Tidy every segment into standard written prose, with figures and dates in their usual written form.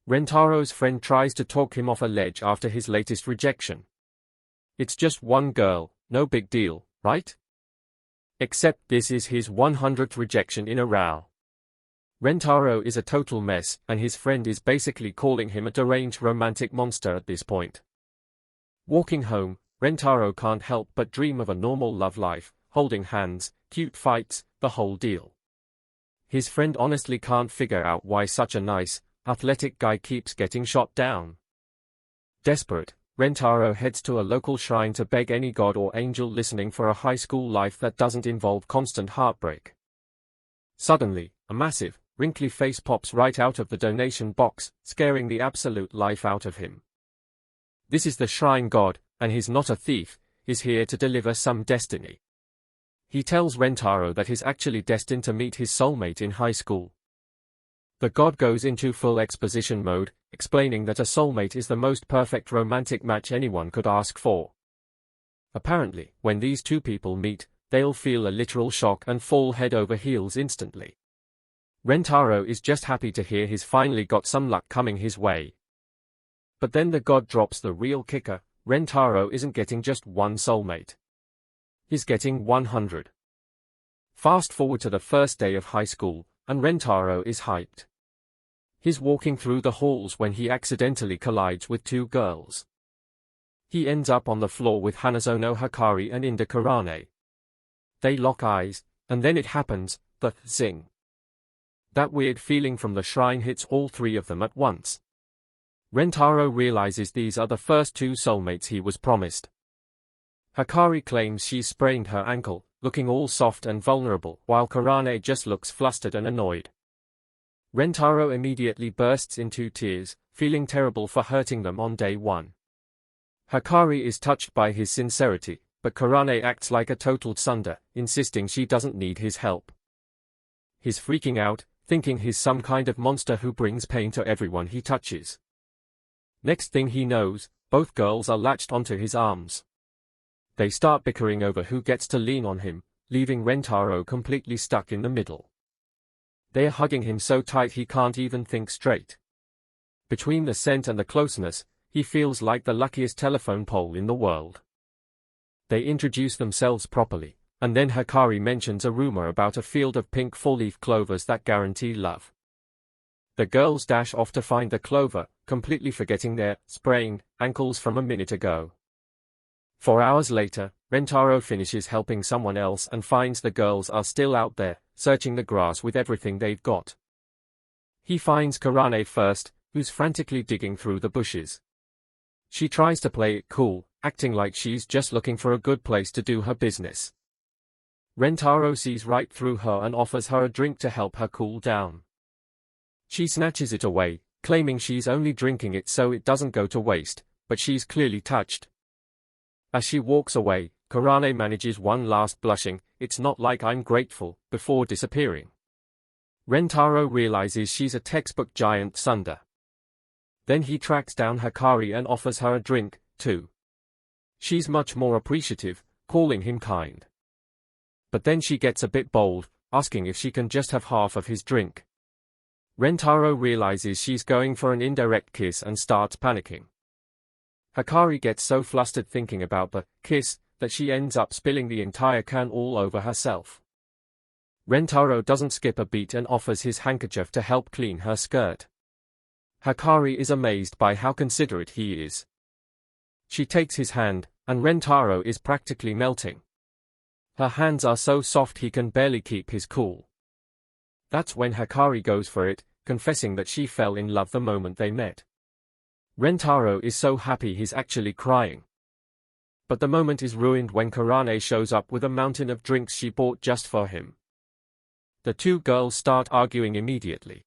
Rentaro's friend tries to talk him off a ledge after his latest rejection. It's just one girl, no big deal, right? Except this is his 100th rejection in a row. Rentaro is a total mess, and his friend is basically calling him a deranged romantic monster at this point. Walking home, Rentaro can't help but dream of a normal love life, holding hands, cute fights, the whole deal. His friend honestly can't figure out why such a nice, athletic guy keeps getting shot down. Desperate, Rentaro heads to a local shrine to beg any god or angel listening for a high school life that doesn't involve constant heartbreak. Suddenly, a massive, wrinkly face pops right out of the donation box, scaring the absolute life out of him. This is the shrine god, and he's not a thief, he's here to deliver some destiny. He tells Rentaro that he's actually destined to meet his soulmate in high school. The god goes into full exposition mode, explaining that a soulmate is the most perfect romantic match anyone could ask for. Apparently, when these two people meet, they'll feel a literal shock and fall head over heels instantly. Rentaro is just happy to hear he's finally got some luck coming his way. But then the god drops the real kicker: Rentaro isn't getting just one soulmate. He's getting 100. Fast forward to the first day of high school, and Rentaro is hyped. He's walking through the halls when he accidentally collides with two girls. He ends up on the floor with Hanazono Hikari and Inda Karane. They lock eyes, and then it happens, the zing. That weird feeling from the shrine hits all three of them at once. Rentaro realizes these are the first two soulmates he was promised. Hikari claims she's sprained her ankle, looking all soft and vulnerable, while Karane just looks flustered and annoyed. Rentaro immediately bursts into tears, feeling terrible for hurting them on day one. Hikari is touched by his sincerity, but Karane acts like a total tsundere, insisting she doesn't need his help. He's freaking out, thinking he's some kind of monster who brings pain to everyone he touches. Next thing he knows, both girls are latched onto his arms. They start bickering over who gets to lean on him, leaving Rentaro completely stuck in the middle. They're hugging him so tight he can't even think straight. Between the scent and the closeness, he feels like the luckiest telephone pole in the world. They introduce themselves properly, and then Hikari mentions a rumor about a field of pink four-leaf clovers that guarantee love. The girls dash off to find the clover, completely forgetting their sprained ankles from a minute ago. 4 hours later, Rentaro finishes helping someone else and finds the girls are still out there, searching the grass with everything they've got. He finds Karane first, who's frantically digging through the bushes. She tries to play it cool, acting like she's just looking for a good place to do her business. Rentaro sees right through her and offers her a drink to help her cool down. She snatches it away, claiming she's only drinking it so it doesn't go to waste, but she's clearly touched. As she walks away, Karane manages one last blushing, "It's not like I'm grateful," before disappearing. Rentaro realizes she's a textbook giant tsundere. Then he tracks down Hikari and offers her a drink, too. She's much more appreciative, calling him kind. But then she gets a bit bold, asking if she can just have half of his drink. Rentaro realizes she's going for an indirect kiss and starts panicking. Hikari gets so flustered thinking about the kiss that she ends up spilling the entire can all over herself. Rentaro doesn't skip a beat and offers his handkerchief to help clean her skirt. Hikari is amazed by how considerate he is. She takes his hand, and Rentaro is practically melting. Her hands are so soft he can barely keep his cool. That's when Hikari goes for it, confessing that she fell in love the moment they met. Rentaro is so happy he's actually crying. But the moment is ruined when Karane shows up with a mountain of drinks she bought just for him. The two girls start arguing immediately.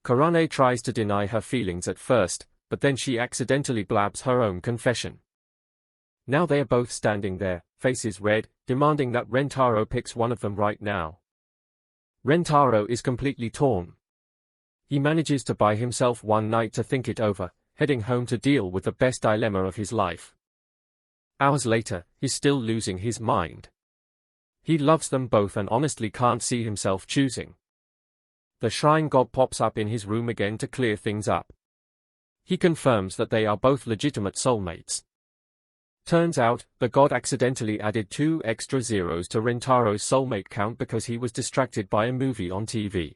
Karane tries to deny her feelings at first, but then she accidentally blabs her own confession. Now they are both standing there, faces red, demanding that Rentaro picks one of them right now. Rentaro is completely torn. He manages to buy himself one night to think it over, heading home to deal with the best dilemma of his life. Hours later, he's still losing his mind. He loves them both and honestly can't see himself choosing. The shrine god pops up in his room again to clear things up. He confirms that they are both legitimate soulmates. Turns out, the god accidentally added 2 extra zeros to Rentaro's soulmate count because he was distracted by a movie on TV.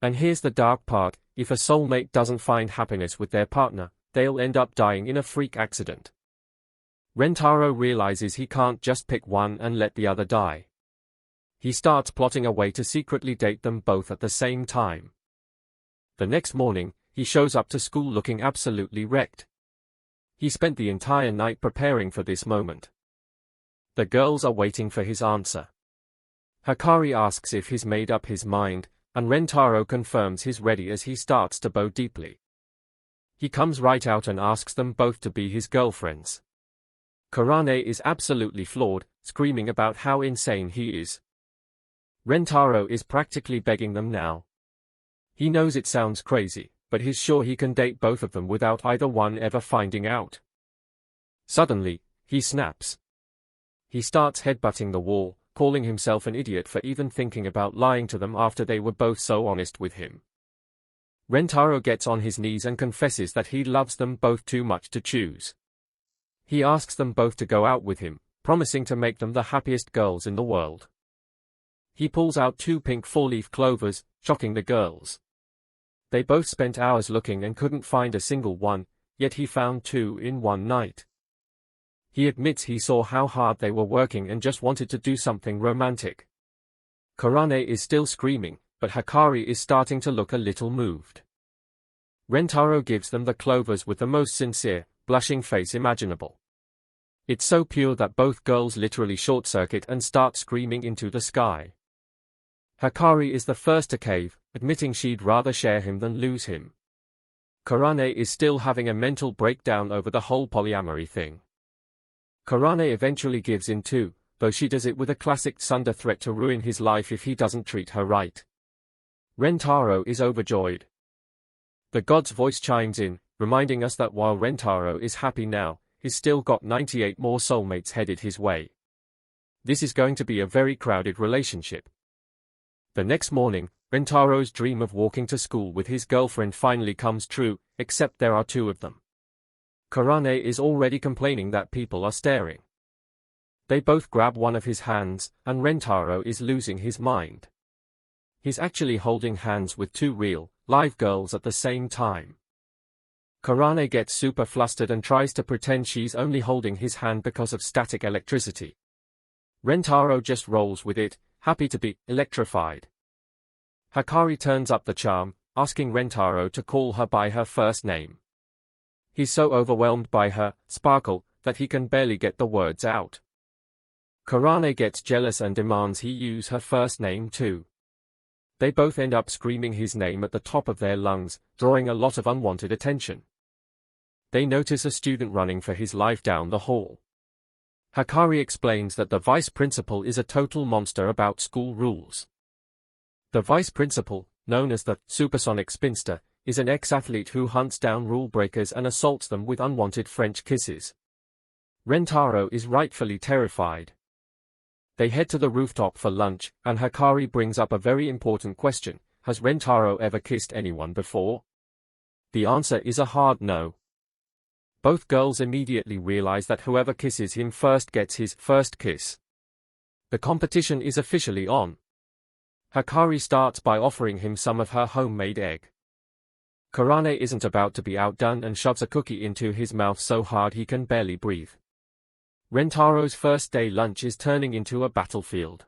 And here's the dark part, if a soulmate doesn't find happiness with their partner, they'll end up dying in a freak accident. Rentaro realizes he can't just pick one and let the other die. He starts plotting a way to secretly date them both at the same time. The next morning, he shows up to school looking absolutely wrecked. He spent the entire night preparing for this moment. The girls are waiting for his answer. Hikari asks if he's made up his mind, and Rentaro confirms he's ready as he starts to bow deeply. He comes right out and asks them both to be his girlfriends. Kurane is absolutely floored, screaming about how insane he is. Rentaro is practically begging them now. He knows it sounds crazy, but he's sure he can date both of them without either one ever finding out. Suddenly, he snaps. He starts headbutting the wall, calling himself an idiot for even thinking about lying to them after they were both so honest with him. Rentaro gets on his knees and confesses that he loves them both too much to choose. He asks them both to go out with him, promising to make them the happiest girls in the world. He pulls out 2 pink 4-leaf clovers, shocking the girls. They both spent hours looking and couldn't find a single one, yet he found 2 in one night. He admits he saw how hard they were working and just wanted to do something romantic. Kurane is still screaming, but Hikari is starting to look a little moved. Rentaro gives them the clovers with the most sincere, blushing face imaginable. It's so pure that both girls literally short-circuit and start screaming into the sky. Hikari is the first to cave, admitting she'd rather share him than lose him. Kurane is still having a mental breakdown over the whole polyamory thing. Kurane eventually gives in too, though she does it with a classic tsundere threat to ruin his life if he doesn't treat her right. Rentaro is overjoyed. The god's voice chimes in, reminding us that while Rentaro is happy now, he's still got 98 more soulmates headed his way. This is going to be a very crowded relationship. The next morning, Rentaro's dream of walking to school with his girlfriend finally comes true, except there are 2 of them. Kurane is already complaining that people are staring. They both grab one of his hands, and Rentaro is losing his mind. He's actually holding hands with 2 real, live girls at the same time. Kurane gets super flustered and tries to pretend she's only holding his hand because of static electricity. Rentaro just rolls with it, happy to be electrified. Hikari turns up the charm, asking Rentaro to call her by her first name. He's so overwhelmed by her sparkle that he can barely get the words out. Kurane gets jealous and demands he use her first name too. They both end up screaming his name at the top of their lungs, drawing a lot of unwanted attention. They notice a student running for his life down the hall. Hikari explains that the vice principal is a total monster about school rules. The vice principal, known as the supersonic spinster, is an ex-athlete who hunts down rule breakers and assaults them with unwanted French kisses. Rentaro is rightfully terrified. They head to the rooftop for lunch, and Hikari brings up a very important question: has Rentaro ever kissed anyone before? The answer is a hard no. Both girls immediately realize that whoever kisses him first gets his first kiss. The competition is officially on. Hikari starts by offering him some of her homemade egg. Kurane isn't about to be outdone and shoves a cookie into his mouth so hard he can barely breathe. Rentaro's first day lunch is turning into a battlefield.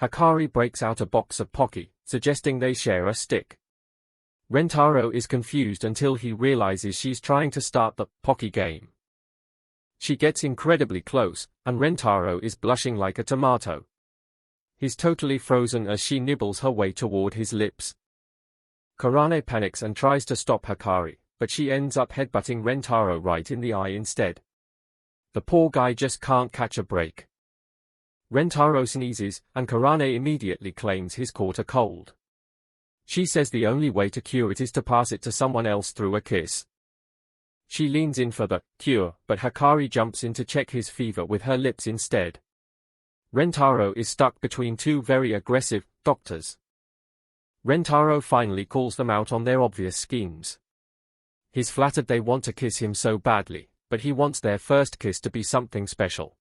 Hikari breaks out a box of Pocky, suggesting they share a stick. Rentaro is confused until he realizes she's trying to start the Pocky game. She gets incredibly close, and Rentaro is blushing like a tomato. He's totally frozen as she nibbles her way toward his lips. Kurane panics and tries to stop Hikari, but she ends up headbutting Rentaro right in the eye instead. The poor guy just can't catch a break. Rentaro sneezes, and Kurane immediately claims he's caught a cold. She says the only way to cure it is to pass it to someone else through a kiss. She leans in for the cure, but Hikari jumps in to check his fever with her lips instead. Rentaro is stuck between 2 very aggressive doctors. Rentaro finally calls them out on their obvious schemes. He's flattered they want to kiss him so badly, but he wants their first kiss to be something special.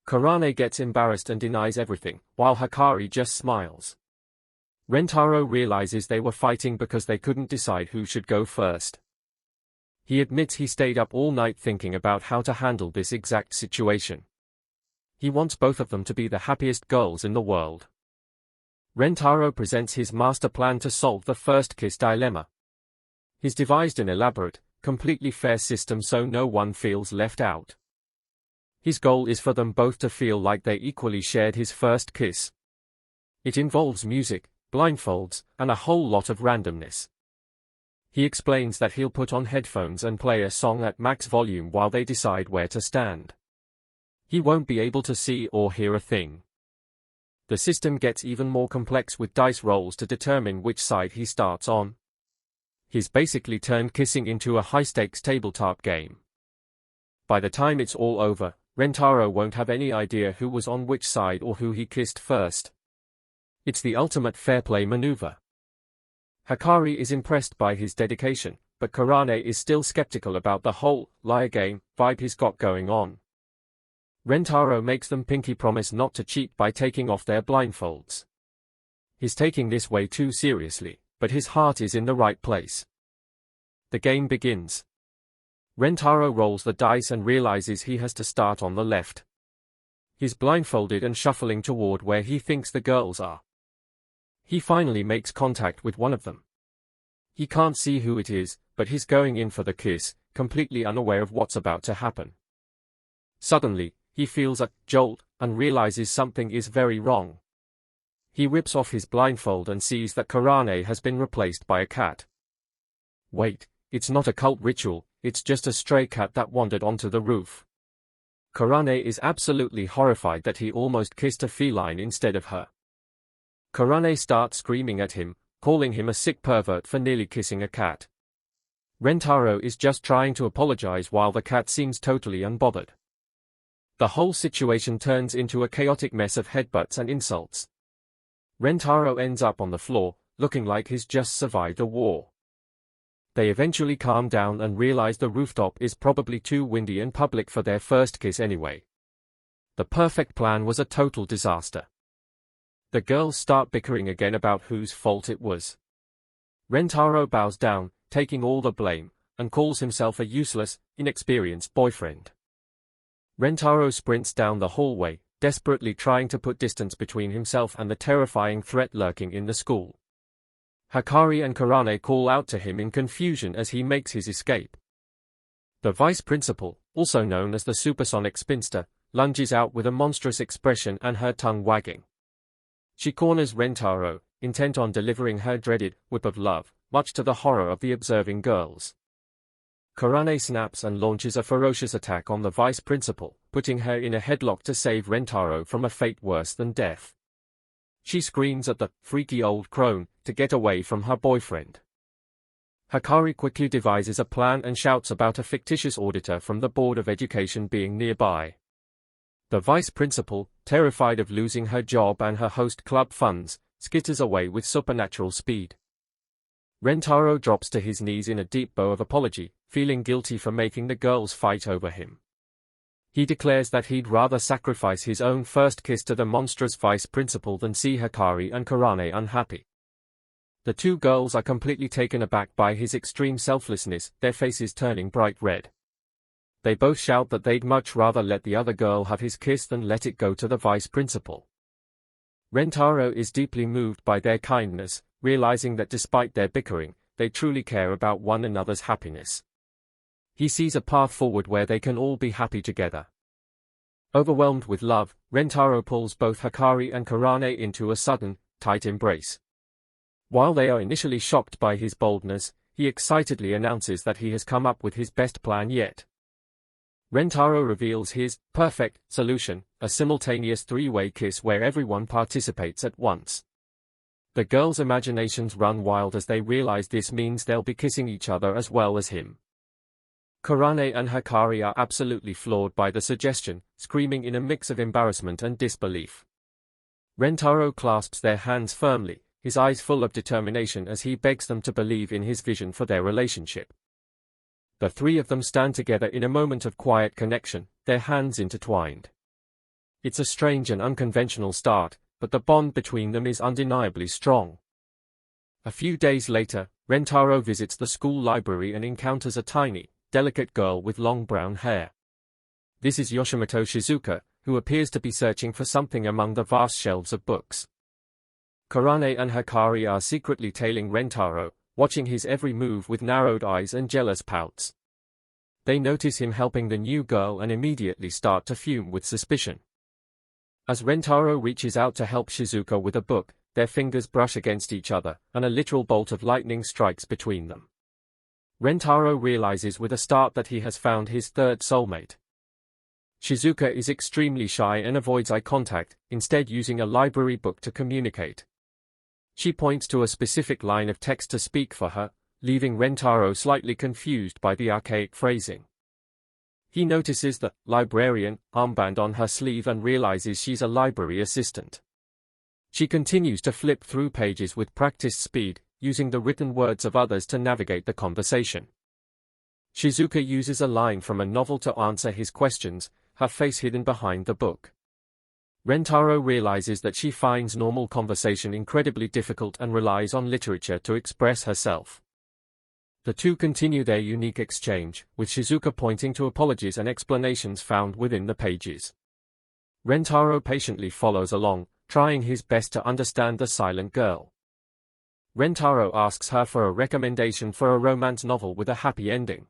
Karane gets embarrassed and denies everything, while Hikari just smiles. Rentaro realizes they were fighting because they couldn't decide who should go first. He admits he stayed up all night thinking about how to handle this exact situation. He wants both of them to be the happiest girls in the world. Rentaro presents his master plan to solve the first kiss dilemma. He's devised an elaborate, completely fair system so no one feels left out. His goal is for them both to feel like they equally shared his first kiss. It involves music, blindfolds, and a whole lot of randomness. He explains that he'll put on headphones and play a song at max volume while they decide where to stand. He won't be able to see or hear a thing. The system gets even more complex with dice rolls to determine which side he starts on. He's basically turned kissing into a high-stakes tabletop game. By the time it's all over, Rentaro won't have any idea who was on which side or who he kissed first. It's the ultimate fair play maneuver. Hikari is impressed by his dedication, but Karane is still skeptical about the whole liar game vibe he's got going on. Rentaro makes them pinky promise not to cheat by taking off their blindfolds. He's taking this way too seriously, but his heart is in the right place. The game begins. Rentaro rolls the dice and realizes he has to start on the left. He's blindfolded and shuffling toward where he thinks the girls are. He finally makes contact with one of them. He can't see who it is, but he's going in for the kiss, completely unaware of what's about to happen. Suddenly, he feels a jolt and realizes something is very wrong. He rips off his blindfold and sees that Karane has been replaced by a cat. Wait, it's not a cult ritual, it's just a stray cat that wandered onto the roof. Karane is absolutely horrified that he almost kissed a feline instead of her. Karane starts screaming at him, calling him a sick pervert for nearly kissing a cat. Rentaro is just trying to apologize while the cat seems totally unbothered. The whole situation turns into a chaotic mess of headbutts and insults. Rentaro ends up on the floor, looking like he's just survived a war. They eventually calm down and realize the rooftop is probably too windy and public for their first kiss anyway. The perfect plan was a total disaster. The girls start bickering again about whose fault it was. Rentaro bows down, taking all the blame, and calls himself a useless, inexperienced boyfriend. Rentaro sprints down the hallway, desperately trying to put distance between himself and the terrifying threat lurking in the school. Hikari and Karane call out to him in confusion as he makes his escape. The vice principal, also known as the supersonic spinster, lunges out with a monstrous expression and her tongue wagging. She corners Rentaro, intent on delivering her dreaded whip of love, much to the horror of the observing girls. Karane snaps and launches a ferocious attack on the vice principal, putting her in a headlock to save Rentaro from a fate worse than death. She screams at the freaky old crone to get away from her boyfriend. Hikari quickly devises a plan and shouts about a fictitious auditor from the Board of Education being nearby. The vice principal, terrified of losing her job and her host club funds, skitters away with supernatural speed. Rentaro drops to his knees in a deep bow of apology, feeling guilty for making the girls fight over him. He declares that he'd rather sacrifice his own first kiss to the monstrous vice principal than see Hikari and Karane unhappy. The two girls are completely taken aback by his extreme selflessness, their faces turning bright red. They both shout that they'd much rather let the other girl have his kiss than let it go to the vice principal. Rentaro is deeply moved by their kindness, realizing that despite their bickering, they truly care about one another's happiness. He sees a path forward where they can all be happy together. Overwhelmed with love, Rentaro pulls both Hikari and Karane into a sudden, tight embrace. While they are initially shocked by his boldness, he excitedly announces that he has come up with his best plan yet. Rentaro reveals his perfect solution, a simultaneous three-way kiss where everyone participates at once. The girls' imaginations run wild as they realize this means they'll be kissing each other as well as him. Karane and Hikari are absolutely floored by the suggestion, screaming in a mix of embarrassment and disbelief. Rentaro clasps their hands firmly, his eyes full of determination as he begs them to believe in his vision for their relationship. The three of them stand together in a moment of quiet connection, their hands intertwined. It's a strange and unconventional start, but the bond between them is undeniably strong. A few days later, Rentaro visits the school library and encounters a tiny, delicate girl with long brown hair. This is Yoshimoto Shizuka, who appears to be searching for something among the vast shelves of books. Karane and Hikari are secretly tailing Rentaro, watching his every move with narrowed eyes and jealous pouts. They notice him helping the new girl and immediately start to fume with suspicion. As Rentaro reaches out to help Shizuka with a book, their fingers brush against each other, and a literal bolt of lightning strikes between them. Rentaro realizes with a start that he has found his third soulmate. Shizuka is extremely shy and avoids eye contact, instead using a library book to communicate. She points to a specific line of text to speak for her, leaving Rentaro slightly confused by the archaic phrasing. He notices the librarian armband on her sleeve and realizes she's a library assistant. She continues to flip through pages with practiced speed, using the written words of others to navigate the conversation. Shizuka uses a line from a novel to answer his questions, her face hidden behind the book. Rentaro realizes that she finds normal conversation incredibly difficult and relies on literature to express herself. The two continue their unique exchange, with Shizuka pointing to apologies and explanations found within the pages. Rentaro patiently follows along, trying his best to understand the silent girl. Rentaro asks her for a recommendation for a romance novel with a happy ending.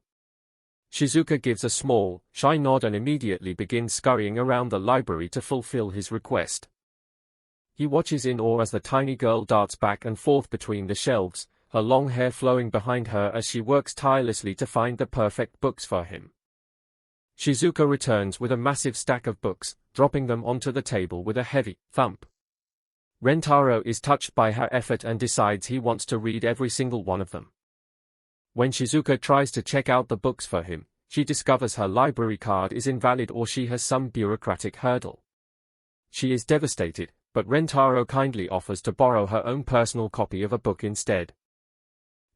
Shizuka gives a small, shy nod and immediately begins scurrying around the library to fulfill his request. He watches in awe as the tiny girl darts back and forth between the shelves, her long hair flowing behind her as she works tirelessly to find the perfect books for him. Shizuka returns with a massive stack of books, dropping them onto the table with a heavy thump. Rentaro is touched by her effort and decides he wants to read every single one of them. When Shizuka tries to check out the books for him, she discovers her library card is invalid or she has some bureaucratic hurdle. She is devastated, but Rentaro kindly offers to borrow her own personal copy of a book instead.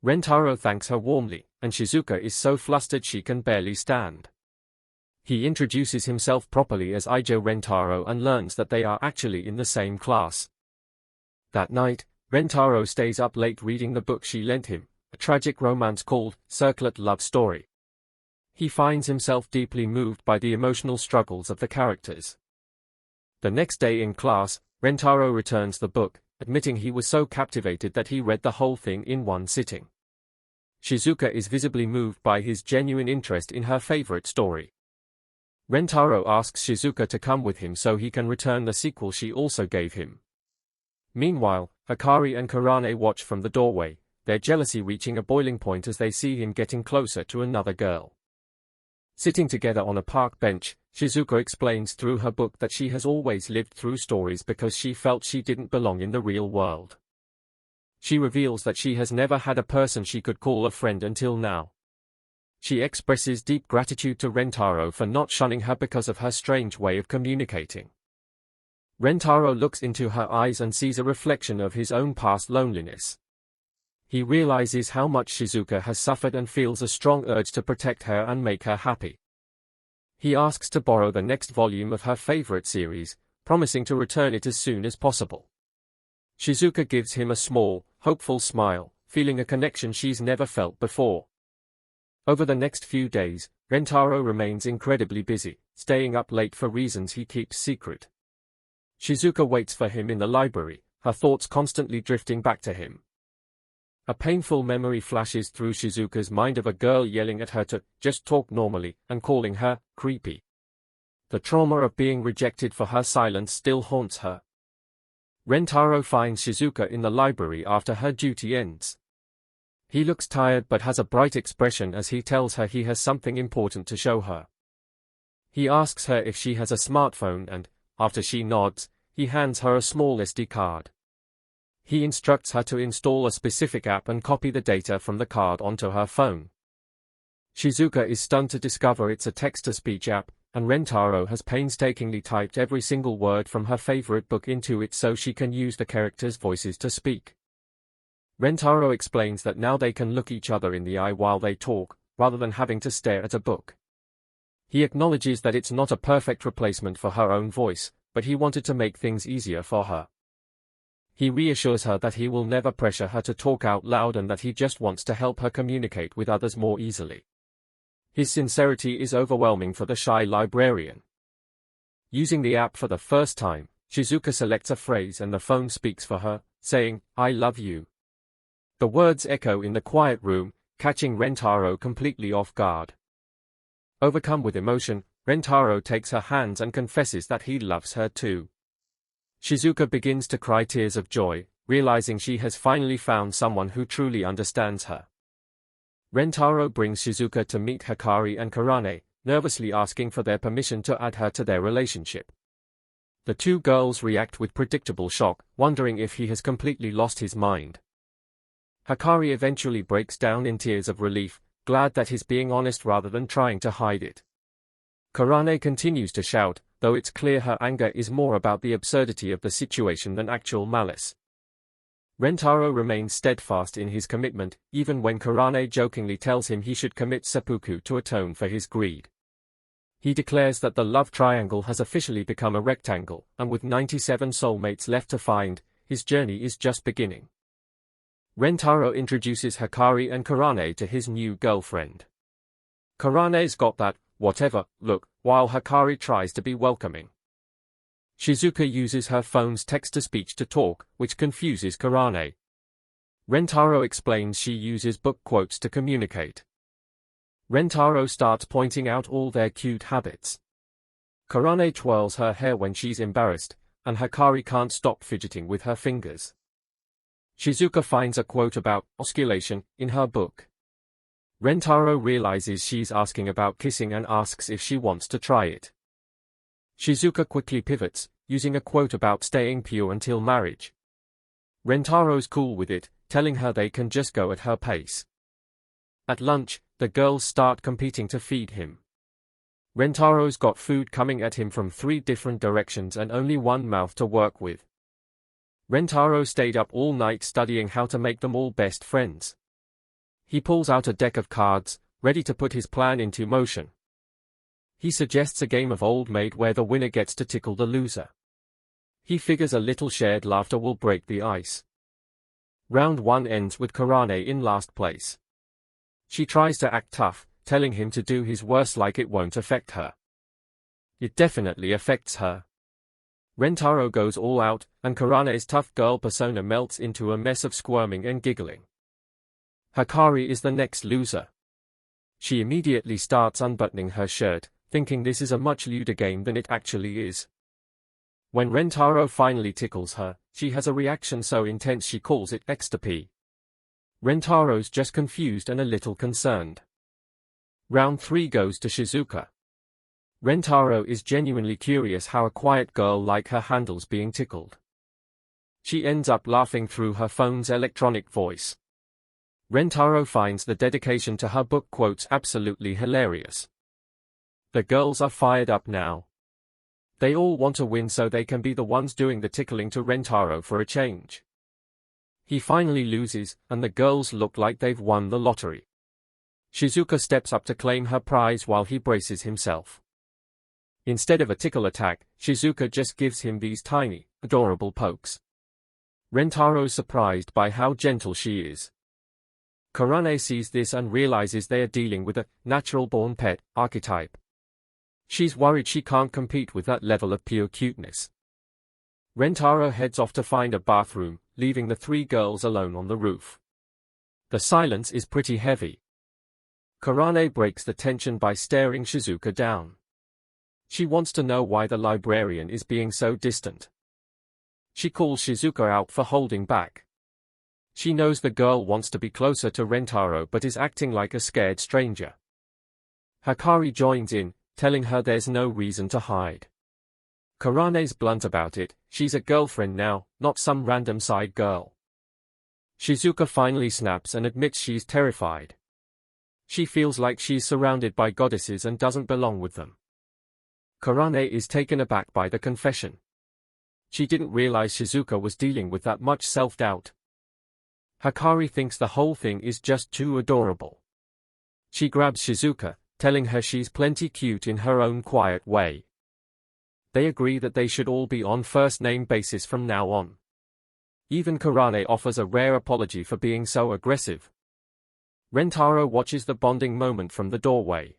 Rentaro thanks her warmly, and Shizuka is so flustered she can barely stand. He introduces himself properly as Ijo Rentaro and learns that they are actually in the same class. That night, Rentaro stays up late reading the book she lent him, a tragic romance called Circlet Love Story. He finds himself deeply moved by the emotional struggles of the characters. The next day in class, Rentaro returns the book, admitting he was so captivated that he read the whole thing in one sitting. Shizuka is visibly moved by his genuine interest in her favorite story. Rentaro asks Shizuka to come with him so he can return the sequel she also gave him. Meanwhile, Hikari and Karane watch from the doorway, their jealousy reaching a boiling point as they see him getting closer to another girl. Sitting together on a park bench, Shizuka explains through her book that she has always lived through stories because she felt she didn't belong in the real world. She reveals that she has never had a person she could call a friend until now. She expresses deep gratitude to Rentaro for not shunning her because of her strange way of communicating. Rentaro looks into her eyes and sees a reflection of his own past loneliness. He realizes how much Shizuka has suffered and feels a strong urge to protect her and make her happy. He asks to borrow the next volume of her favorite series, promising to return it as soon as possible. Shizuka gives him a small, hopeful smile, feeling a connection she's never felt before. Over the next few days, Rentaro remains incredibly busy, staying up late for reasons he keeps secret. Shizuka waits for him in the library, her thoughts constantly drifting back to him. A painful memory flashes through Shizuka's mind of a girl yelling at her to just talk normally and calling her creepy. The trauma of being rejected for her silence still haunts her. Rentaro finds Shizuka in the library after her duty ends. He looks tired but has a bright expression as he tells her he has something important to show her. He asks her if she has a smartphone and, after she nods, he hands her a small SD card. He instructs her to install a specific app and copy the data from the card onto her phone. Shizuka is stunned to discover it's a text-to-speech app, and Rentaro has painstakingly typed every single word from her favorite book into it so she can use the characters' voices to speak. Rentaro explains that now they can look each other in the eye while they talk, rather than having to stare at a book. He acknowledges that it's not a perfect replacement for her own voice, but he wanted to make things easier for her. He reassures her that he will never pressure her to talk out loud and that he just wants to help her communicate with others more easily. His sincerity is overwhelming for the shy librarian. Using the app for the first time, Shizuka selects a phrase and the phone speaks for her, saying, "I love you." The words echo in the quiet room, catching Rentaro completely off guard. Overcome with emotion, Rentaro takes her hands and confesses that he loves her too. Shizuka begins to cry tears of joy, realizing she has finally found someone who truly understands her. Rentaro brings Shizuka to meet Hikari and Karane, nervously asking for their permission to add her to their relationship. The two girls react with predictable shock, wondering if he has completely lost his mind. Hikari eventually breaks down in tears of relief, glad that he's being honest rather than trying to hide it. Karane continues to shout, though it's clear her anger is more about the absurdity of the situation than actual malice. Rentaro remains steadfast in his commitment, even when Karane jokingly tells him he should commit seppuku to atone for his greed. He declares that the love triangle has officially become a rectangle, and with 97 soulmates left to find, his journey is just beginning. Rentaro introduces Hikari and Karane to his new girlfriend. Karane's got that whatever look, while Hikari tries to be welcoming. Shizuka uses her phone's text-to-speech to talk, which confuses Karane. Rentaro explains she uses book quotes to communicate. Rentaro starts pointing out all their cute habits. Karane twirls her hair when she's embarrassed, and Hikari can't stop fidgeting with her fingers. Shizuka finds a quote about osculation in her book. Rentaro realizes she's asking about kissing and asks if she wants to try it. Shizuka quickly pivots, using a quote about staying pure until marriage. Rentaro's cool with it, telling her they can just go at her pace. At lunch, the girls start competing to feed him. Rentaro's got food coming at him from 3 different directions and only one mouth to work with. Rentaro stayed up all night studying how to make them all best friends. He pulls out a deck of cards, ready to put his plan into motion. He suggests a game of Old Maid where the winner gets to tickle the loser. He figures a little shared laughter will break the ice. Round 1 ends with Karane in last place. She tries to act tough, telling him to do his worst like it won't affect her. It definitely affects her. Rentaro goes all out, and Karane's tough girl persona melts into a mess of squirming and giggling. Hikari is the next loser. She immediately starts unbuttoning her shirt, thinking this is a much lewder game than it actually is. When Rentaro finally tickles her, she has a reaction so intense she calls it ecstasy. Rentaro's just confused and a little concerned. Round 3 goes to Shizuka. Rentaro is genuinely curious how a quiet girl like her handles being tickled. She ends up laughing through her phone's electronic voice. Rentaro finds the dedication to her book quotes absolutely hilarious. The girls are fired up now. They all want to win so they can be the ones doing the tickling to Rentaro for a change. He finally loses, and the girls look like they've won the lottery. Shizuka steps up to claim her prize while he braces himself. Instead of a tickle attack, Shizuka just gives him these tiny, adorable pokes. Rentaro's surprised by how gentle she is. Karane sees this and realizes they are dealing with a natural-born pet archetype. She's worried she can't compete with that level of pure cuteness. Rentaro heads off to find a bathroom, leaving the 3 girls alone on the roof. The silence is pretty heavy. Karane breaks the tension by staring Shizuka down. She wants to know why the librarian is being so distant. She calls Shizuka out for holding back. She knows the girl wants to be closer to Rentaro but is acting like a scared stranger. Hikari joins in, telling her there's no reason to hide. Karane's blunt about it, she's a girlfriend now, not some random side girl. Shizuka finally snaps and admits she's terrified. She feels like she's surrounded by goddesses and doesn't belong with them. Karane is taken aback by the confession. She didn't realize Shizuka was dealing with that much self-doubt. Hikari thinks the whole thing is just too adorable. She grabs Shizuka, telling her she's plenty cute in her own quiet way. They agree that they should all be on first-name basis from now on. Even Karane offers a rare apology for being so aggressive. Rentaro watches the bonding moment from the doorway.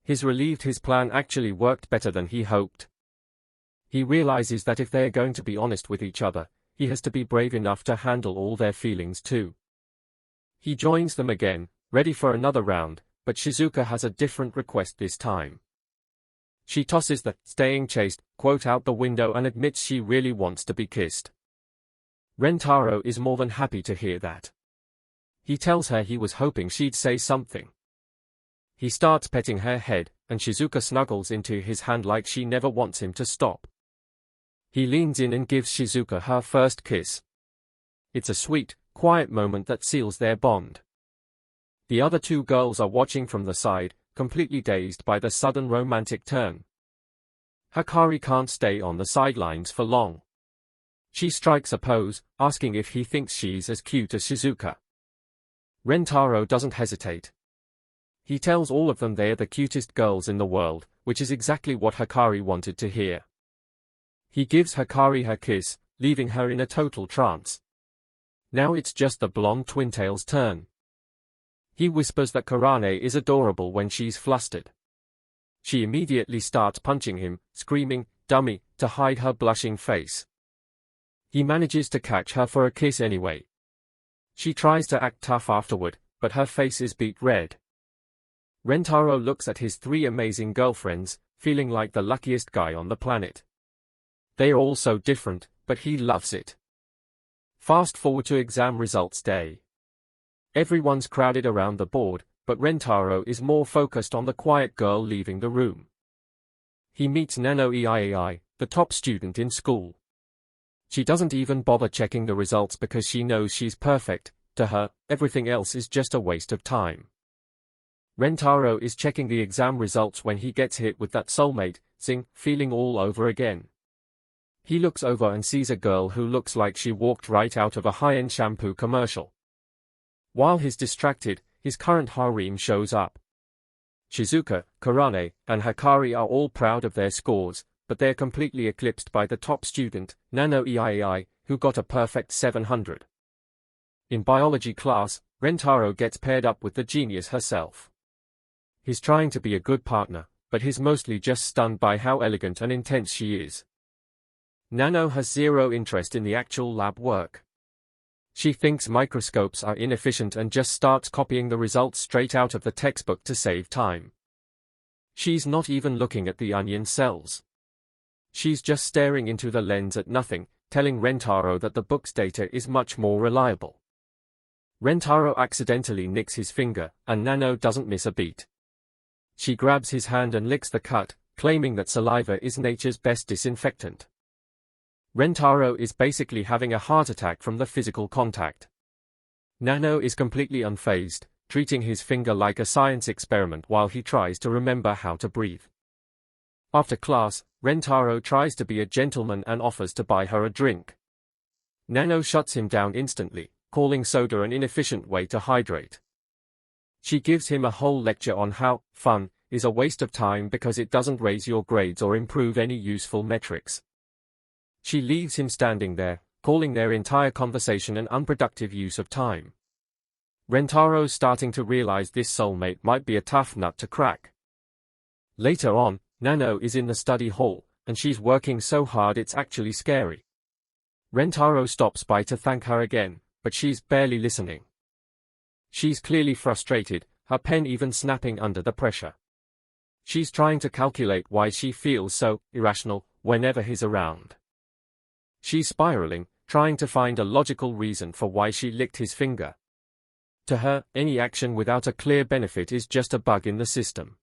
He's relieved his plan actually worked better than he hoped. He realizes that if they're going to be honest with each other, he has to be brave enough to handle all their feelings too. He joins them again, ready for another round, but Shizuka has a different request this time. She tosses the "staying chaste" quote out the window and admits she really wants to be kissed. Rentaro is more than happy to hear that. He tells her he was hoping she'd say something. He starts petting her head, and Shizuka snuggles into his hand like she never wants him to stop. He leans in and gives Shizuka her first kiss. It's a sweet, quiet moment that seals their bond. The other two girls are watching from the side, completely dazed by the sudden romantic turn. Hikari can't stay on the sidelines for long. She strikes a pose, asking if he thinks she's as cute as Shizuka. Rentaro doesn't hesitate. He tells all of them they're the cutest girls in the world, which is exactly what Hikari wanted to hear. He gives Hikari her kiss, leaving her in a total trance. Now it's just the blonde twintail's turn. He whispers that Karane is adorable when she's flustered. She immediately starts punching him, screaming, "Dummy," to hide her blushing face. He manages to catch her for a kiss anyway. She tries to act tough afterward, but her face is beet red. Rentaro looks at his three amazing girlfriends, feeling like the luckiest guy on the planet. They're all so different, but he loves it. Fast forward to exam results day. Everyone's crowded around the board, but Rentaro is more focused on the quiet girl leaving the room. He meets Nano Iai, the top student in school. She doesn't even bother checking the results because she knows she's perfect. To her, everything else is just a waste of time. Rentaro is checking the exam results when he gets hit with that soulmate feeling all over again. He looks over and sees a girl who looks like she walked right out of a high-end shampoo commercial. While he's distracted, his current harem shows up. Shizuka, Karane, and Hikari are all proud of their scores, but they're completely eclipsed by the top student, Nano Iai, who got a perfect 700. In biology class, Rentaro gets paired up with the genius herself. He's trying to be a good partner, but he's mostly just stunned by how elegant and intense she is. Nano has zero interest in the actual lab work. She thinks microscopes are inefficient and just starts copying the results straight out of the textbook to save time. She's not even looking at the onion cells. She's just staring into the lens at nothing, telling Rentaro that the book's data is much more reliable. Rentaro accidentally nicks his finger, and Nano doesn't miss a beat. She grabs his hand and licks the cut, claiming that saliva is nature's best disinfectant. Rentaro is basically having a heart attack from the physical contact. Nano is completely unfazed, treating his finger like a science experiment while he tries to remember how to breathe. After class, Rentaro tries to be a gentleman and offers to buy her a drink. Nano shuts him down instantly, calling soda an inefficient way to hydrate. She gives him a whole lecture on how fun is a waste of time because it doesn't raise your grades or improve any useful metrics. She leaves him standing there, calling their entire conversation an unproductive use of time. Rentaro's starting to realize this soulmate might be a tough nut to crack. Later on, Nano is in the study hall, and she's working so hard it's actually scary. Rentaro stops by to thank her again, but she's barely listening. She's clearly frustrated, her pen even snapping under the pressure. She's trying to calculate why she feels so irrational whenever he's around. She's spiraling, trying to find a logical reason for why she licked his finger. To her, any action without a clear benefit is just a bug in the system.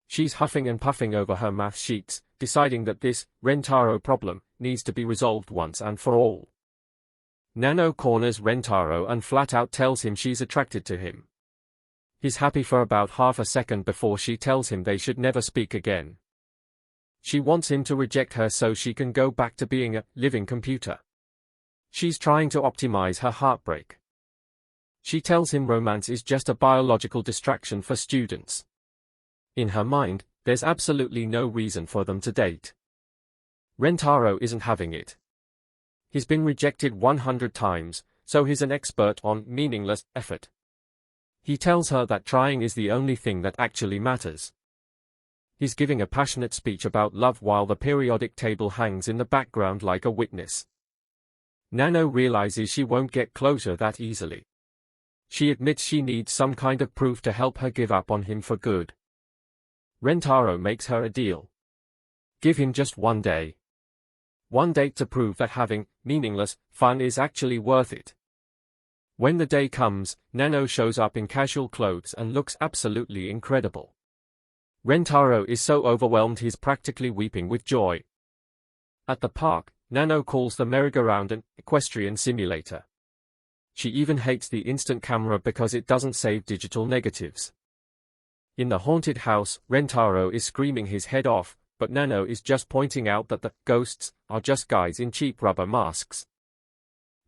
She's huffing and puffing over her math sheets, deciding that this Rentaro problem needs to be resolved once and for all. Nano corners Rentaro and flat out tells him she's attracted to him. He's happy for about half a second before she tells him they should never speak again. She wants him to reject her so she can go back to being a living computer. She's trying to optimize her heartbreak. She tells him romance is just a biological distraction for students. In her mind, there's absolutely no reason for them to date. Rentaro isn't having it. He's been rejected 100 times, so he's an expert on meaningless effort. He tells her that trying is the only thing that actually matters. He's giving a passionate speech about love while the periodic table hangs in the background like a witness. Nano realizes she won't get closure that easily. She admits she needs some kind of proof to help her give up on him for good. Rentaro makes her a deal. Give him just one day. One date to prove that having meaningless fun is actually worth it. When the day comes, Nano shows up in casual clothes and looks absolutely incredible. Rentaro is so overwhelmed he's practically weeping with joy. At the park, Nano calls the merry-go-round an equestrian simulator. She even hates the instant camera because it doesn't save digital negatives. In the haunted house, Rentaro is screaming his head off, but Nano is just pointing out that the ghosts are just guys in cheap rubber masks.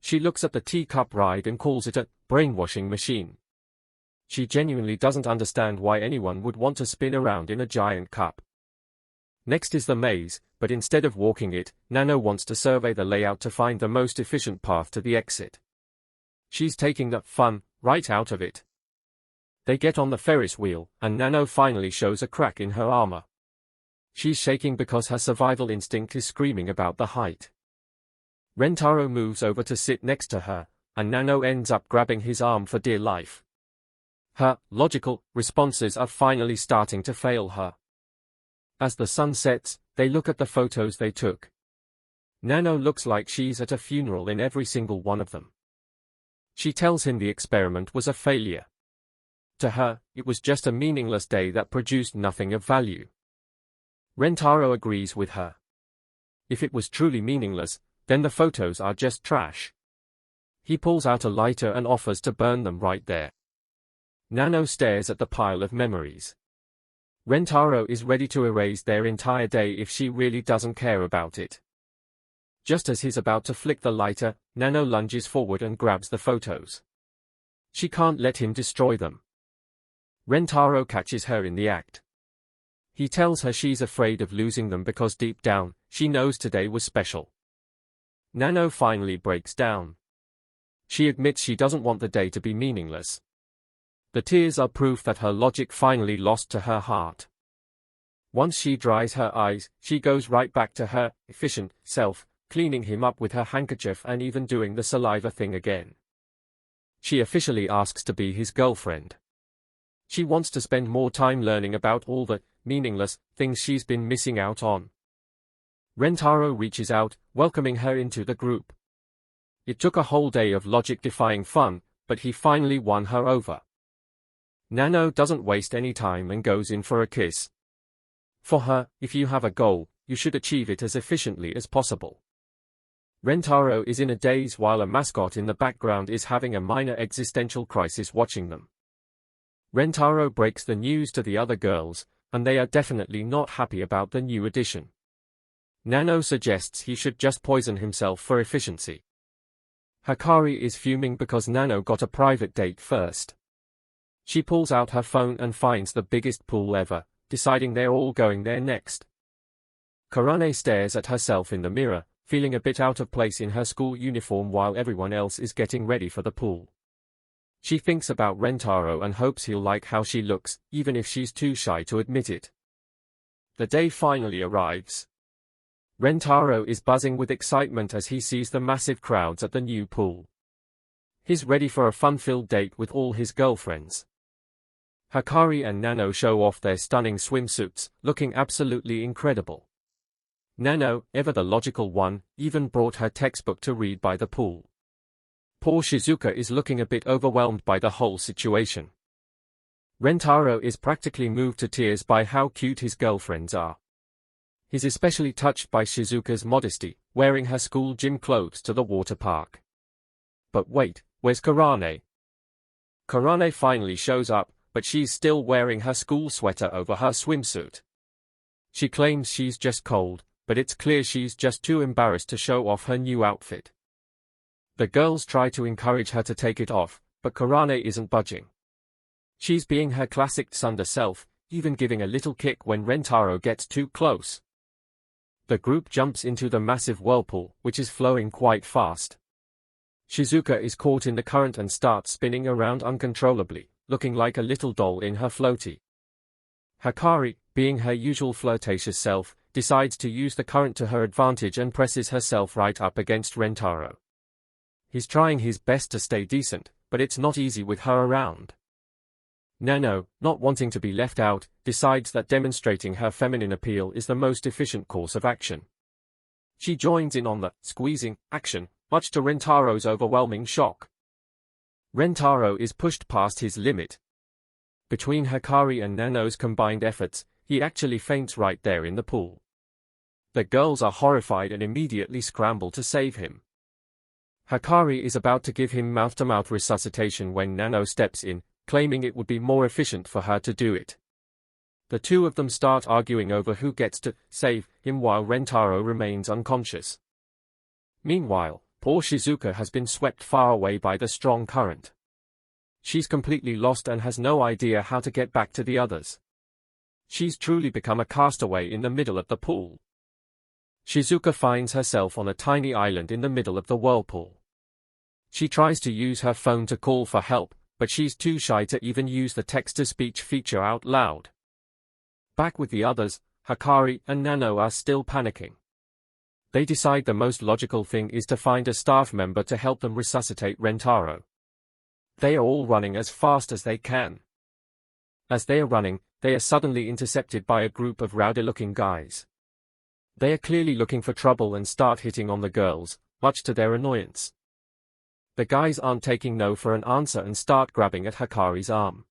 She looks at the teacup ride and calls it a brainwashing machine. She genuinely doesn't understand why anyone would want to spin around in a giant cup. Next is the maze, but instead of walking it, Nano wants to survey the layout to find the most efficient path to the exit. She's taking the fun right out of it. They get on the Ferris wheel, and Nano finally shows a crack in her armor. She's shaking because her survival instinct is screaming about the height. Rentaro moves over to sit next to her, and Nano ends up grabbing his arm for dear life. Her logical responses are finally starting to fail her. As the sun sets, they look at the photos they took. Nano looks like she's at a funeral in every single one of them. She tells him the experiment was a failure. To her, it was just a meaningless day that produced nothing of value. Rentaro agrees with her. If it was truly meaningless, then the photos are just trash. He pulls out a lighter and offers to burn them right there. Nano stares at the pile of memories. Rentaro is ready to erase their entire day if she really doesn't care about it. Just as he's about to flick the lighter, Nano lunges forward and grabs the photos. She can't let him destroy them. Rentaro catches her in the act. He tells her she's afraid of losing them because deep down, she knows today was special. Nano finally breaks down. She admits she doesn't want the day to be meaningless. The tears are proof that her logic finally lost to her heart. Once she dries her eyes, she goes right back to her efficient self, cleaning him up with her handkerchief and even doing the saliva thing again. She officially asks to be his girlfriend. She wants to spend more time learning about all the meaningless things she's been missing out on. Rentaro reaches out, welcoming her into the group. It took a whole day of logic-defying fun, but he finally won her over. Nano doesn't waste any time and goes in for a kiss. For her, if you have a goal, you should achieve it as efficiently as possible. Rentaro is in a daze while a mascot in the background is having a minor existential crisis watching them. Rentaro breaks the news to the other girls, and they are definitely not happy about the new addition. Nano suggests he should just poison himself for efficiency. Hakari is fuming because Nano got a private date first. She pulls out her phone and finds the biggest pool ever, deciding they're all going there next. Karane stares at herself in the mirror, feeling a bit out of place in her school uniform while everyone else is getting ready for the pool. She thinks about Rentaro and hopes he'll like how she looks, even if she's too shy to admit it. The day finally arrives. Rentaro is buzzing with excitement as he sees the massive crowds at the new pool. He's ready for a fun-filled date with all his girlfriends. Hakari and Nano show off their stunning swimsuits, looking absolutely incredible. Nano, ever the logical one, even brought her textbook to read by the pool. Poor Shizuka is looking a bit overwhelmed by the whole situation. Rentaro is practically moved to tears by how cute his girlfriends are. He's especially touched by Shizuka's modesty, wearing her school gym clothes to the water park. But wait, where's Karane? Karane finally shows up, but she's still wearing her school sweater over her swimsuit. She claims she's just cold, but it's clear she's just too embarrassed to show off her new outfit. The girls try to encourage her to take it off, but Kurane isn't budging. She's being her classic tsundere self, even giving a little kick when Rentaro gets too close. The group jumps into the massive whirlpool, which is flowing quite fast. Shizuka is caught in the current and starts spinning around uncontrollably, looking like a little doll in her floaty. Hikari, being her usual flirtatious self, decides to use the current to her advantage and presses herself right up against Rentaro. He's trying his best to stay decent, but it's not easy with her around. Nano, not wanting to be left out, decides that demonstrating her feminine appeal is the most efficient course of action. She joins in on the squeezing action, much to Rentaro's overwhelming shock. Rentaro is pushed past his limit. Between Hikari and Nano's combined efforts, he actually faints right there in the pool. The girls are horrified and immediately scramble to save him. Hikari is about to give him mouth-to-mouth resuscitation when Nano steps in, claiming it would be more efficient for her to do it. The two of them start arguing over who gets to save him while Rentaro remains unconscious. Meanwhile, poor Shizuka has been swept far away by the strong current. She's completely lost and has no idea how to get back to the others. She's truly become a castaway in the middle of the pool. Shizuka finds herself on a tiny island in the middle of the whirlpool. She tries to use her phone to call for help, but she's too shy to even use the text-to-speech feature out loud. Back with the others, Hikari and Nano are still panicking. They decide the most logical thing is to find a staff member to help them resuscitate Rentaro. They are all running as fast as they can. As they are running, they are suddenly intercepted by a group of rowdy-looking guys. They are clearly looking for trouble and start hitting on the girls, much to their annoyance. The guys aren't taking no for an answer and start grabbing at Hikari's arm.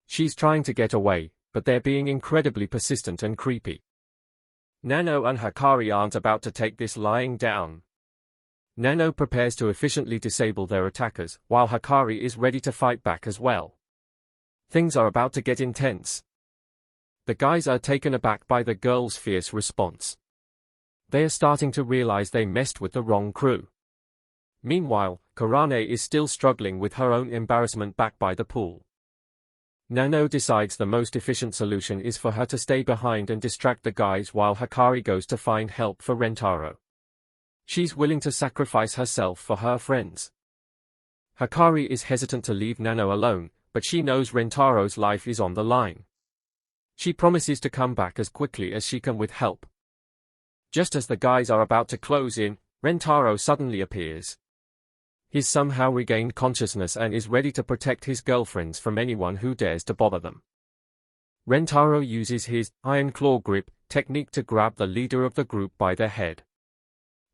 She's trying to get away, but they're being incredibly persistent and creepy. Nano and Hikari aren't about to take this lying down. Nano prepares to efficiently disable their attackers, while Hikari is ready to fight back as well. Things are about to get intense. The guys are taken aback by the girls' fierce response. They are starting to realize they messed with the wrong crew. Meanwhile, Kurane is still struggling with her own embarrassment back by the pool. Nano decides the most efficient solution is for her to stay behind and distract the guys while Hikari goes to find help for Rentaro. She's willing to sacrifice herself for her friends. Hikari is hesitant to leave Nano alone, but she knows Rentaro's life is on the line. She promises to come back as quickly as she can with help. Just as the guys are about to close in, Rentaro suddenly appears. He's somehow regained consciousness and is ready to protect his girlfriends from anyone who dares to bother them. Rentaro uses his iron claw grip technique to grab the leader of the group by the head.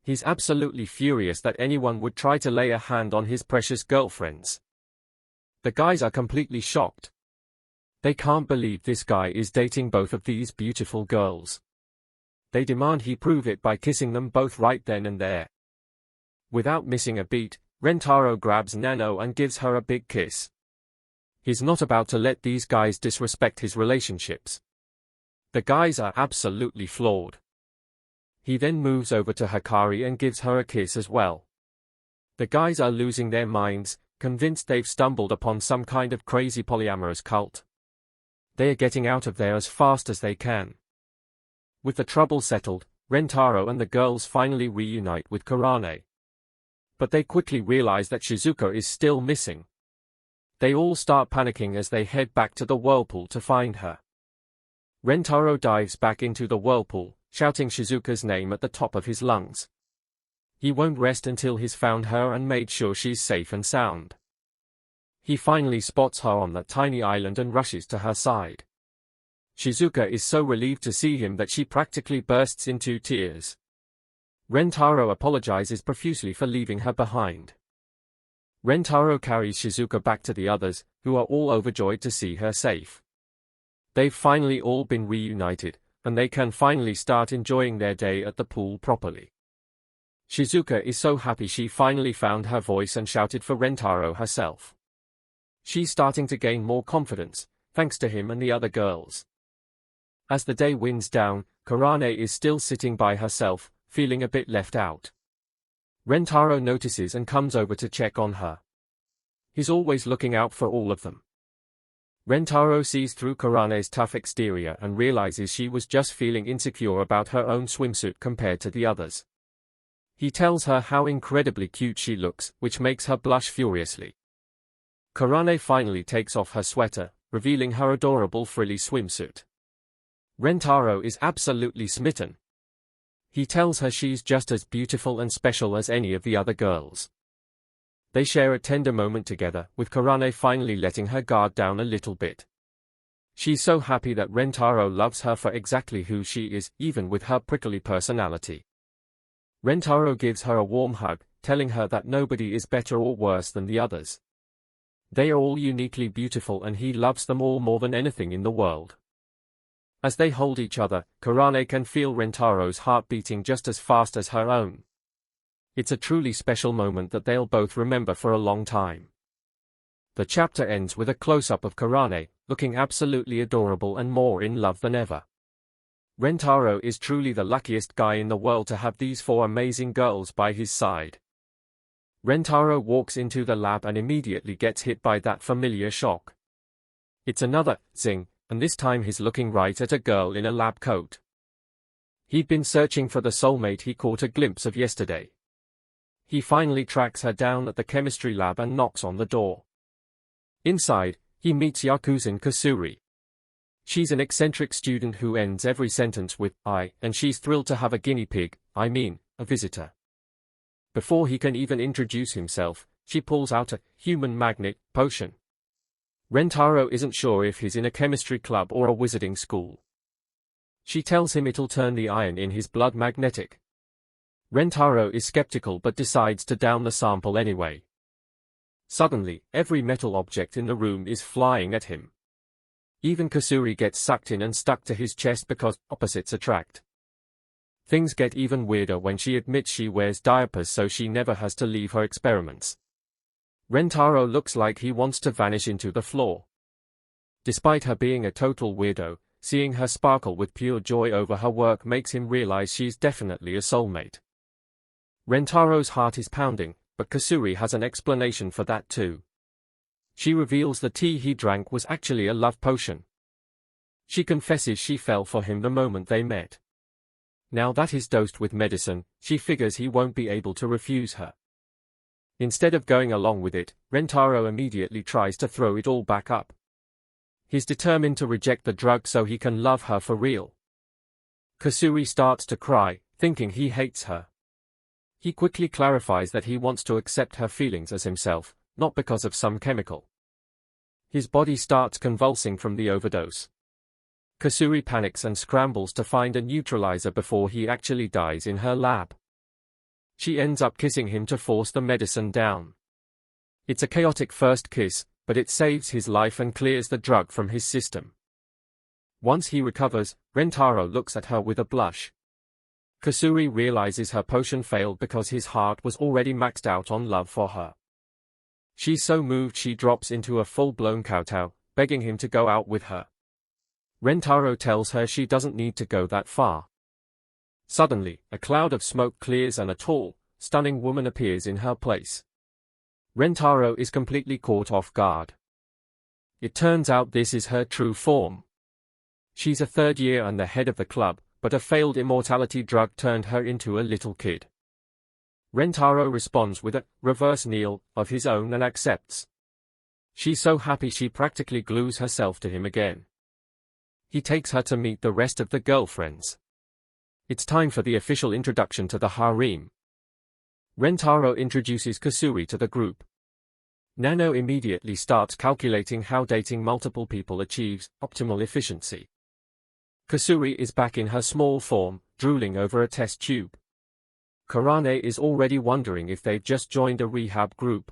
He's absolutely furious that anyone would try to lay a hand on his precious girlfriends. The guys are completely shocked. They can't believe this guy is dating both of these beautiful girls. They demand he prove it by kissing them both right then and there. Without missing a beat, Rentaro grabs Nano and gives her a big kiss. He's not about to let these guys disrespect his relationships. The guys are absolutely flawed. He then moves over to Hikari and gives her a kiss as well. The guys are losing their minds, convinced they've stumbled upon some kind of crazy polyamorous cult. They are getting out of there as fast as they can. With the trouble settled, Rentaro and the girls finally reunite with Kurane. But they quickly realize that Shizuka is still missing. They all start panicking as they head back to the whirlpool to find her. Rentaro dives back into the whirlpool, shouting Shizuka's name at the top of his lungs. He won't rest until he's found her and made sure she's safe and sound. He finally spots her on that tiny island and rushes to her side. Shizuka is so relieved to see him that she practically bursts into tears. Rentaro apologizes profusely for leaving her behind. Rentaro carries Shizuka back to the others, who are all overjoyed to see her safe. They've finally all been reunited, and they can finally start enjoying their day at the pool properly. Shizuka is so happy she finally found her voice and shouted for Rentaro herself. She's starting to gain more confidence, thanks to him and the other girls. As the day winds down, Kurane is still sitting by herself, feeling a bit left out. Rentaro notices and comes over to check on her. He's always looking out for all of them. Rentaro sees through Kurane's tough exterior and realizes she was just feeling insecure about her own swimsuit compared to the others. He tells her how incredibly cute she looks, which makes her blush furiously. Kurane finally takes off her sweater, revealing her adorable frilly swimsuit. Rentaro is absolutely smitten. He tells her she's just as beautiful and special as any of the other girls. They share a tender moment together, with Kurane finally letting her guard down a little bit. She's so happy that Rentaro loves her for exactly who she is, even with her prickly personality. Rentaro gives her a warm hug, telling her that nobody is better or worse than the others. They are all uniquely beautiful and he loves them all more than anything in the world. As they hold each other, Kurane can feel Rentaro's heart beating just as fast as her own. It's a truly special moment that they'll both remember for a long time. The chapter ends with a close-up of Kurane, looking absolutely adorable and more in love than ever. Rentaro is truly the luckiest guy in the world to have these four amazing girls by his side. Rentaro walks into the lab and immediately gets hit by that familiar shock. It's another zing, and this time he's looking right at a girl in a lab coat. He'd been searching for the soulmate he caught a glimpse of yesterday. He finally tracks her down at the chemistry lab and knocks on the door. Inside, he meets Yakuzan Kasuri. She's an eccentric student who ends every sentence with "I," and she's thrilled to have a guinea pig, a visitor. Before he can even introduce himself, she pulls out a human magnet potion. Rentaro isn't sure if he's in a chemistry club or a wizarding school. She tells him it'll turn the iron in his blood magnetic. Rentaro is skeptical but decides to down the sample anyway. Suddenly, every metal object in the room is flying at him. Even Kasuri gets sucked in and stuck to his chest because opposites attract. Things get even weirder when she admits she wears diapers so she never has to leave her experiments. Rentaro looks like he wants to vanish into the floor. Despite her being a total weirdo, seeing her sparkle with pure joy over her work makes him realize she's definitely a soulmate. Rentaro's heart is pounding, but Kasuri has an explanation for that too. She reveals the tea he drank was actually a love potion. She confesses she fell for him the moment they met. Now that he's dosed with medicine, she figures he won't be able to refuse her. Instead of going along with it, Rentaro immediately tries to throw it all back up. He's determined to reject the drug so he can love her for real. Kasuri starts to cry, thinking he hates her. He quickly clarifies that he wants to accept her feelings as himself, not because of some chemical. His body starts convulsing from the overdose. Kasuri panics and scrambles to find a neutralizer before he actually dies in her lab. She ends up kissing him to force the medicine down. It's a chaotic first kiss, but it saves his life and clears the drug from his system. Once he recovers, Rentaro looks at her with a blush. Kasuri realizes her potion failed because his heart was already maxed out on love for her. She's so moved she drops into a full-blown kowtow, begging him to go out with her. Rentaro tells her she doesn't need to go that far. Suddenly, a cloud of smoke clears and a tall, stunning woman appears in her place. Rentaro is completely caught off guard. It turns out this is her true form. She's a third year and the head of the club, but a failed immortality drug turned her into a little kid. Rentaro responds with a reverse kneel of his own and accepts. She's so happy she practically glues herself to him again. He takes her to meet the rest of the girlfriends. It's time for the official introduction to the harem. Rentaro introduces Kasuri to the group. Nano immediately starts calculating how dating multiple people achieves optimal efficiency. Kasuri is back in her small form, drooling over a test tube. Kurane is already wondering if they've just joined a rehab group.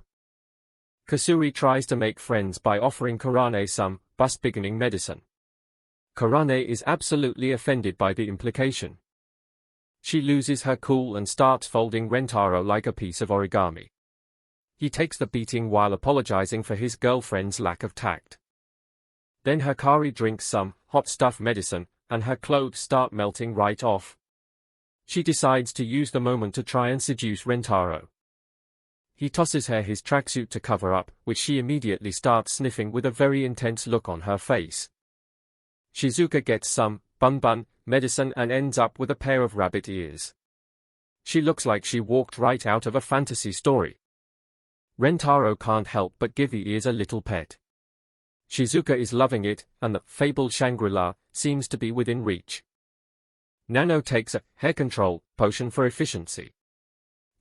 Kasuri tries to make friends by offering Kurane some bus-beginning medicine. Kurane is absolutely offended by the implication. She loses her cool and starts folding Rentaro like a piece of origami. He takes the beating while apologizing for his girlfriend's lack of tact. Then Hikari drinks some hot stuff medicine, and her clothes start melting right off. She decides to use the moment to try and seduce Rentaro. He tosses her his tracksuit to cover up, which she immediately starts sniffing with a very intense look on her face. Shizuka gets some bun medicine and ends up with a pair of rabbit ears. She looks like she walked right out of a fantasy story. Rentaro can't help but give the ears a little pet. Shizuka is loving it, and the fabled Shangri-La seems to be within reach. Nano takes a hair control potion for efficiency.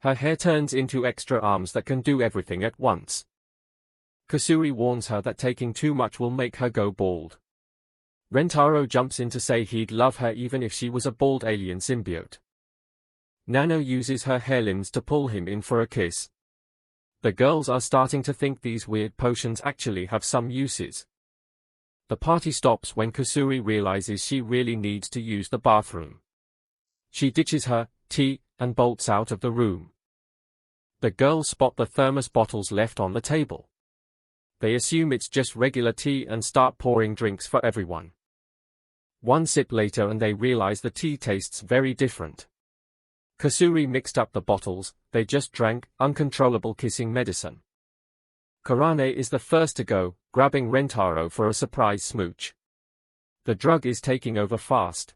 Her hair turns into extra arms that can do everything at once. Kusuri warns her that taking too much will make her go bald. Rentaro jumps in to say he'd love her even if she was a bald alien symbiote. Nano uses her hair limbs to pull him in for a kiss. The girls are starting to think these weird potions actually have some uses. The party stops when Kusuri realizes she really needs to use the bathroom. She ditches her tea and bolts out of the room. The girls spot the thermos bottles left on the table. They assume it's just regular tea and start pouring drinks for everyone. One sip later and they realize the tea tastes very different. Kusuri mixed up the bottles, they just drank uncontrollable kissing medicine. Karane is the first to go, grabbing Rentaro for a surprise smooch. The drug is taking over fast.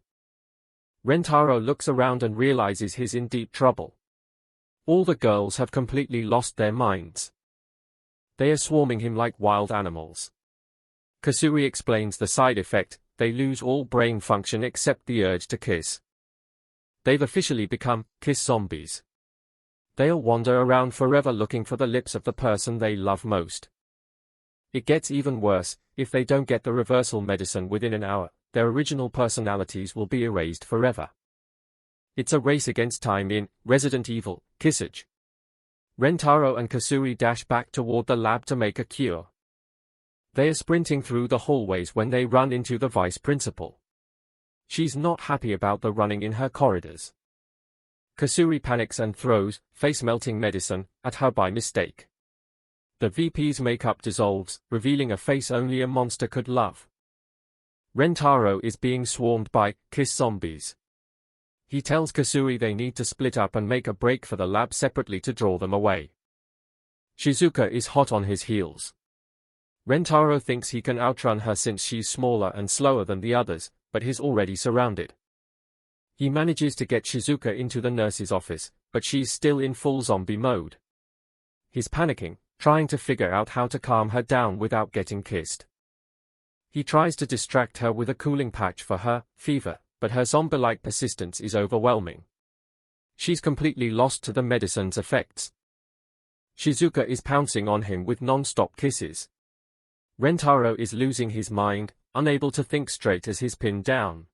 Rentaro looks around and realizes he's in deep trouble. All the girls have completely lost their minds. They are swarming him like wild animals. Kusuri explains the side effect, they lose all brain function except the urge to kiss. They've officially become kiss zombies. They'll wander around forever looking for the lips of the person they love most. It gets even worse, if they don't get the reversal medicine within an hour, their original personalities will be erased forever. It's a race against time in Resident Evil, Kissage. Rentaro and Kusuri dash back toward the lab to make a cure. They are sprinting through the hallways when they run into the vice principal. She's not happy about the running in her corridors. Kusuri panics and throws face-melting medicine at her by mistake. The VP's makeup dissolves, revealing a face only a monster could love. Rentaro is being swarmed by kiss zombies. He tells Kusuri they need to split up and make a break for the lab separately to draw them away. Shizuka is hot on his heels. Rentaro thinks he can outrun her since she's smaller and slower than the others, but he's already surrounded. He manages to get Shizuka into the nurse's office, but she's still in full zombie mode. He's panicking, trying to figure out how to calm her down without getting kissed. He tries to distract her with a cooling patch for her fever, but her zombie-like persistence is overwhelming. She's completely lost to the medicine's effects. Shizuka is pouncing on him with non-stop kisses. Rentaro is losing his mind, unable to think straight as he's pinned down.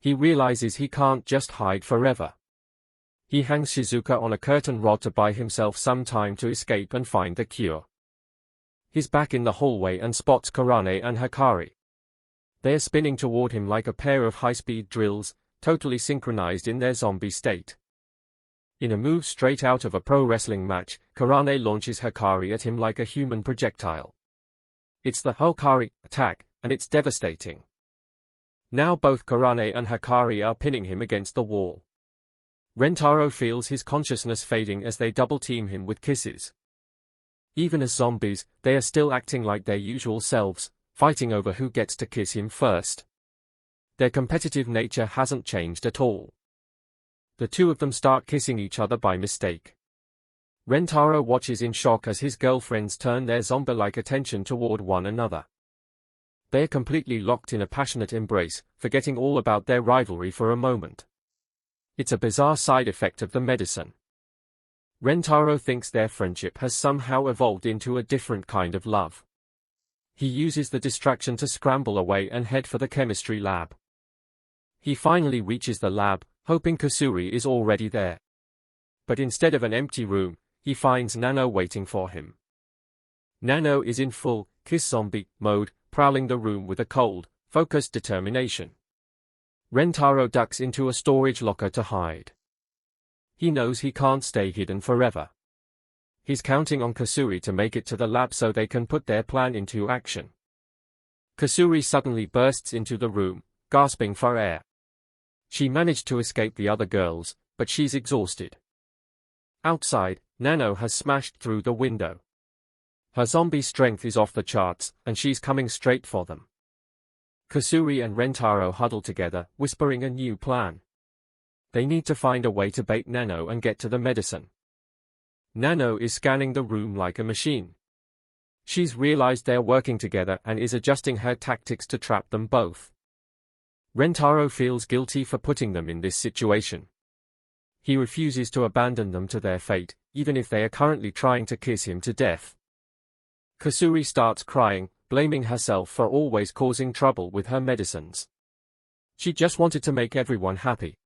He realizes he can't just hide forever. He hangs Shizuka on a curtain rod to buy himself some time to escape and find the cure. He's back in the hallway and spots Karane and Hikari. They are spinning toward him like a pair of high-speed drills, totally synchronized in their zombie state. In a move straight out of a pro wrestling match, Karane launches Hikari at him like a human projectile. It's the Hikari attack, and it's devastating. Now both Karane and Hikari are pinning him against the wall. Rentaro feels his consciousness fading as they double-team him with kisses. Even as zombies, they are still acting like their usual selves, fighting over who gets to kiss him first. Their competitive nature hasn't changed at all. The two of them start kissing each other by mistake. Rentaro watches in shock as his girlfriends turn their zombie-like attention toward one another. They are completely locked in a passionate embrace, forgetting all about their rivalry for a moment. It's a bizarre side effect of the medicine. Rentaro thinks their friendship has somehow evolved into a different kind of love. He uses the distraction to scramble away and head for the chemistry lab. He finally reaches the lab, hoping Kusuri is already there. But instead of an empty room, he finds Nano waiting for him. Nano is in full kiss zombie mode, prowling the room with a cold, focused determination. Rentaro ducks into a storage locker to hide. He knows he can't stay hidden forever. He's counting on Kusuri to make it to the lab so they can put their plan into action. Kusuri suddenly bursts into the room, gasping for air. She managed to escape the other girls, but she's exhausted. Outside, Nano has smashed through the window. Her zombie strength is off the charts, and she's coming straight for them. Kusuri and Rentaro huddle together, whispering a new plan. They need to find a way to bait Nano and get to the medicine. Nano is scanning the room like a machine. She's realized they're working together and is adjusting her tactics to trap them both. Rentaro feels guilty for putting them in this situation. He refuses to abandon them to their fate, even if they are currently trying to kiss him to death. Kusuri starts crying, blaming herself for always causing trouble with her medicines. She just wanted to make everyone happy.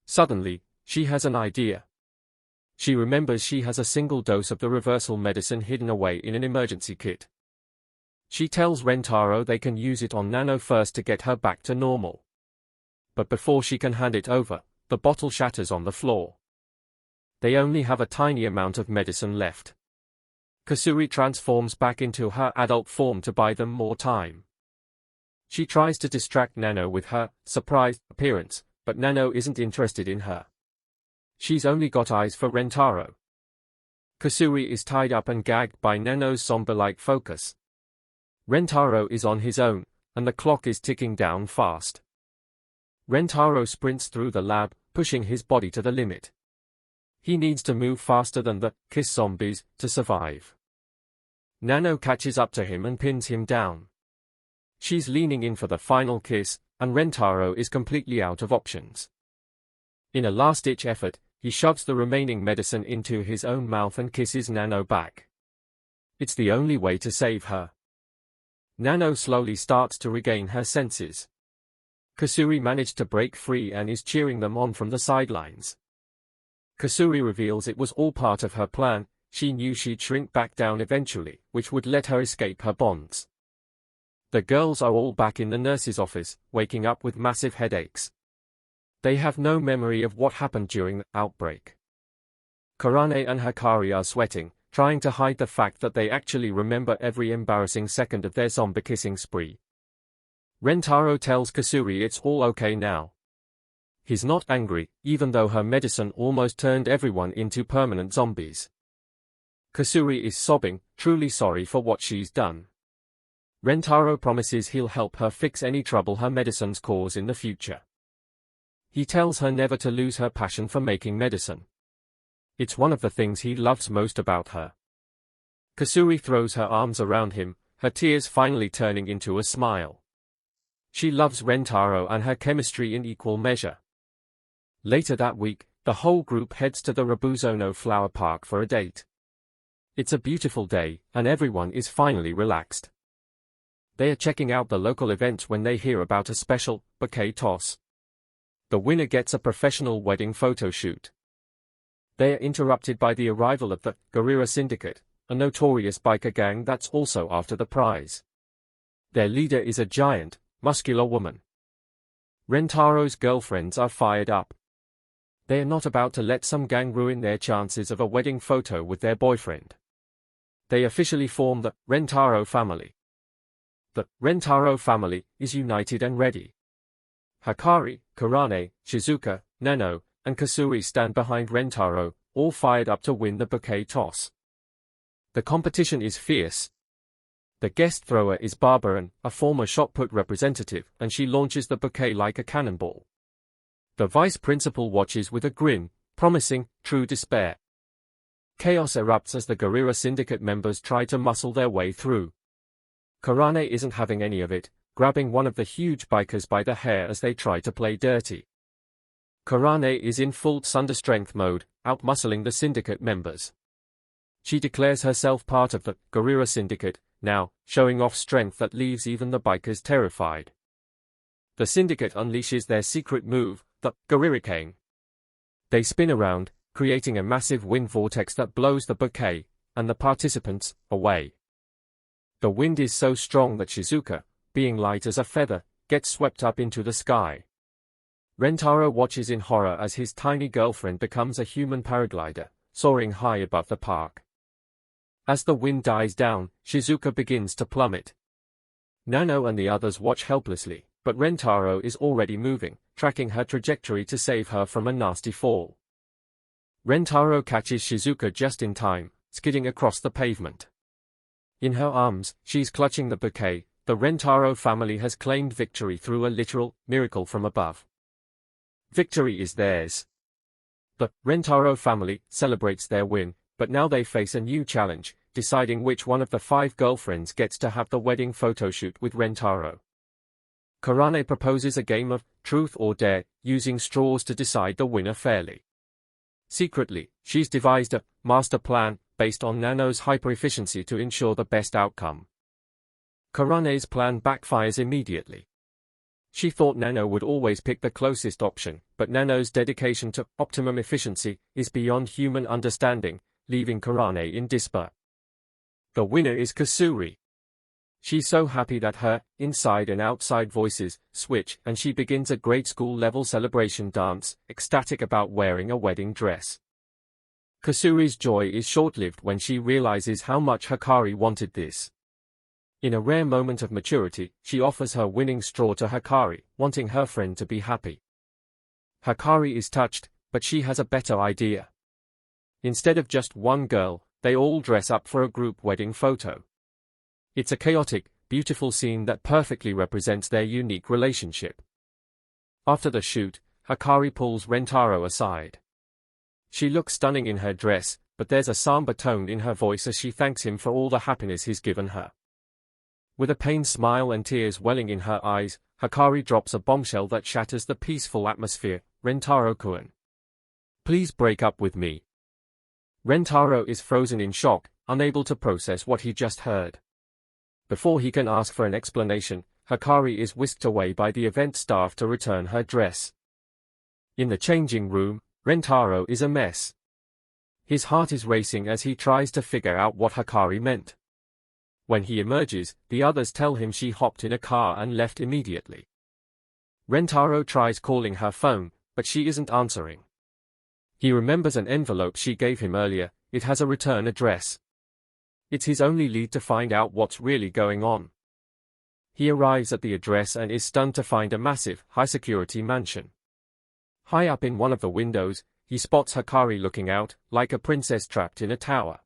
Suddenly, she has an idea. She remembers she has a single dose of the reversal medicine hidden away in an emergency kit. She tells Rentaro they can use it on Nano first to get her back to normal. But before she can hand it over, the bottle shatters on the floor. They only have a tiny amount of medicine left. Kusuri transforms back into her adult form to buy them more time. She tries to distract Nano with her surprised appearance, but Nano isn't interested in her. She's only got eyes for Rentaro. Kusuri is tied up and gagged by Nano's zombie-like focus. Rentaro is on his own, and the clock is ticking down fast. Rentaro sprints through the lab, pushing his body to the limit. He needs to move faster than the kiss zombies to survive. Nano catches up to him and pins him down. She's leaning in for the final kiss, and Rentaro is completely out of options. In a last-ditch effort, he shoves the remaining medicine into his own mouth and kisses Nano back. It's the only way to save her. Nano slowly starts to regain her senses. Kusuri managed to break free and is cheering them on from the sidelines. Kusuri reveals it was all part of her plan. She knew she'd shrink back down eventually, which would let her escape her bonds. The girls are all back in the nurse's office, waking up with massive headaches. They have no memory of what happened during the outbreak. Karane and Hakari are sweating, trying to hide the fact that they actually remember every embarrassing second of their zombie kissing spree. Rentaro tells Kusuri it's all okay now. He's not angry, even though her medicine almost turned everyone into permanent zombies. Kusuri is sobbing, truly sorry for what she's done. Rentaro promises he'll help her fix any trouble her medicines cause in the future. He tells her never to lose her passion for making medicine. It's one of the things he loves most about her. Kusuri throws her arms around him, her tears finally turning into a smile. She loves Rentaro and her chemistry in equal measure. Later that week, the whole group heads to the Rabuzono Flower Park for a date. It's a beautiful day, and everyone is finally relaxed. They are checking out the local events when they hear about a special bouquet toss. The winner gets a professional wedding photo shoot. They are interrupted by the arrival of the Guerrilla Syndicate, a notorious biker gang that's also after the prize. Their leader is a giant, muscular woman. Rentaro's girlfriends are fired up. They are not about to let some gang ruin their chances of a wedding photo with their boyfriend. They officially form the Rentaro family. The Rentaro family is united and ready. Hakari, Karane, Shizuka, Nano, and Kusuri stand behind Rentaro, all fired up to win the bouquet toss. The competition is fierce. The guest thrower is Barbaran, a former shot put representative, and she launches the bouquet like a cannonball. The vice principal watches with a grin, promising true despair. Chaos erupts as the Guerrilla Syndicate members try to muscle their way through. Karane isn't having any of it, grabbing one of the huge bikers by the hair as they try to play dirty. Karane is in full Thunder Strength mode, outmuscling the Syndicate members. She declares herself part of the Guerrilla Syndicate, now, showing off strength that leaves even the bikers terrified. The Syndicate unleashes their secret move, the Guerrilla. They spin around, creating a massive wind vortex that blows the bouquet, and the participants, away. The wind is so strong that Shizuka, being light as a feather, gets swept up into the sky. Rentaro watches in horror as his tiny girlfriend becomes a human paraglider, soaring high above the park. As the wind dies down, Shizuka begins to plummet. Nano and the others watch helplessly, but Rentaro is already moving, tracking her trajectory to save her from a nasty fall. Rentaro catches Shizuka just in time, skidding across the pavement. In her arms, she's clutching the bouquet. The Rentaro family has claimed victory through a literal miracle from above. Victory is theirs. The Rentaro family celebrates their win, but now they face a new challenge, deciding which one of the 5 girlfriends gets to have the wedding photoshoot with Rentaro. Karane proposes a game of truth or dare, using straws to decide the winner fairly. Secretly, she's devised a master plan based on Nano's hyper-efficiency to ensure the best outcome. Karane's plan backfires immediately. She thought Nano would always pick the closest option, but Nano's dedication to optimum efficiency is beyond human understanding, leaving Karane in despair. The winner is Kasuri. She's so happy that her inside and outside voices switch, and she begins a grade school level celebration dance, ecstatic about wearing a wedding dress. Kasuri's joy is short-lived when she realizes how much Hikari wanted this. In a rare moment of maturity, she offers her winning straw to Hikari, wanting her friend to be happy. Hikari is touched, but she has a better idea. Instead of just one girl, they all dress up for a group wedding photo. It's a chaotic, beautiful scene that perfectly represents their unique relationship. After the shoot, Hikari pulls Rentaro aside. She looks stunning in her dress, but there's a somber tone in her voice as she thanks him for all the happiness he's given her. With a pained smile and tears welling in her eyes, Hikari drops a bombshell that shatters the peaceful atmosphere. Rentaro-kun, please break up with me. Rentaro is frozen in shock, unable to process what he just heard. Before he can ask for an explanation, Hikari is whisked away by the event staff to return her dress. In the changing room, Rentaro is a mess. His heart is racing as he tries to figure out what Hikari meant. When he emerges, the others tell him she hopped in a car and left immediately. Rentaro tries calling her phone, but she isn't answering. He remembers an envelope she gave him earlier. It has a return address. It's his only lead to find out what's really going on. He arrives at the address and is stunned to find a massive, high-security mansion. High up in one of the windows, he spots Hikari looking out, like a princess trapped in a tower.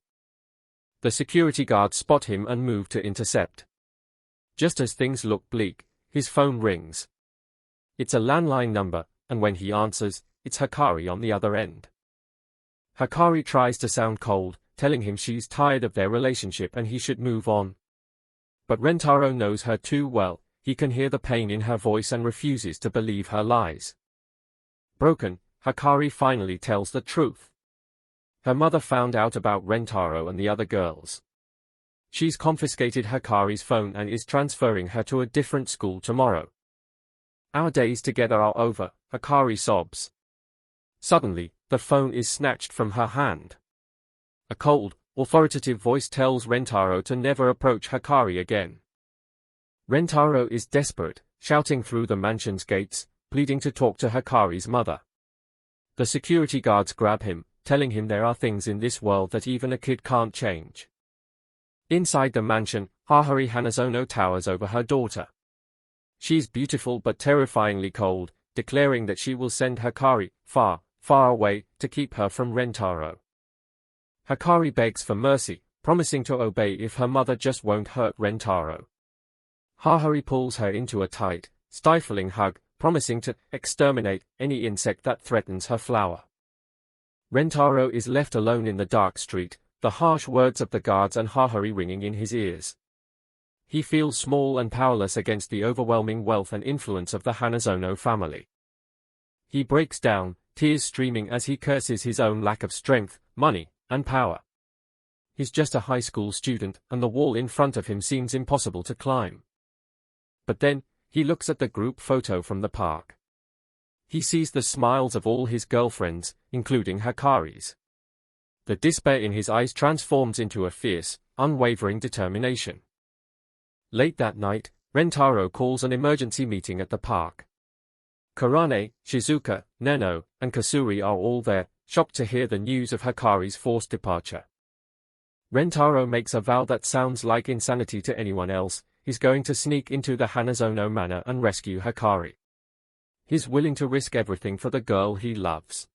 The security guards spot him and move to intercept. Just as things look bleak, his phone rings. It's a landline number, and when he answers, it's Hikari on the other end. Hikari tries to sound cold, telling him she's tired of their relationship and he should move on. But Rentaro knows her too well. He can hear the pain in her voice and refuses to believe her lies. Broken, Hikari finally tells the truth. Her mother found out about Rentaro and the other girls. She's confiscated Hikari's phone and is transferring her to a different school tomorrow. Our days together are over, Hikari sobs. Suddenly, the phone is snatched from her hand. A cold, authoritative voice tells Rentaro to never approach Hikari again. Rentaro is desperate, shouting through the mansion's gates, pleading to talk to Hikari's mother. The security guards grab him, telling him there are things in this world that even a kid can't change. Inside the mansion, Hahari Hanazono towers over her daughter. She's beautiful but terrifyingly cold, declaring that she will send Hikari far, far away to keep her from Rentaro. Hikari begs for mercy, promising to obey if her mother just won't hurt Rentaro. Hahari pulls her into a tight, stifling hug, promising to exterminate any insect that threatens her flower. Rentaro is left alone in the dark street, the harsh words of the guards and Hahari ringing in his ears. He feels small and powerless against the overwhelming wealth and influence of the Hanazono family. He breaks down, tears streaming as he curses his own lack of strength, money, and power. He's just a high school student, and the wall in front of him seems impossible to climb. But then, he looks at the group photo from the park. He sees the smiles of all his girlfriends, including Hikari's. The despair in his eyes transforms into a fierce, unwavering determination. Late that night, Rentaro calls an emergency meeting at the park. Karane, Shizuka, Nano, and Kasuri are all there, shocked to hear the news of Hikari's forced departure. Rentaro makes a vow that sounds like insanity to anyone else. He's going to sneak into the Hanazono manor and rescue Hikari. He's willing to risk everything for the girl he loves.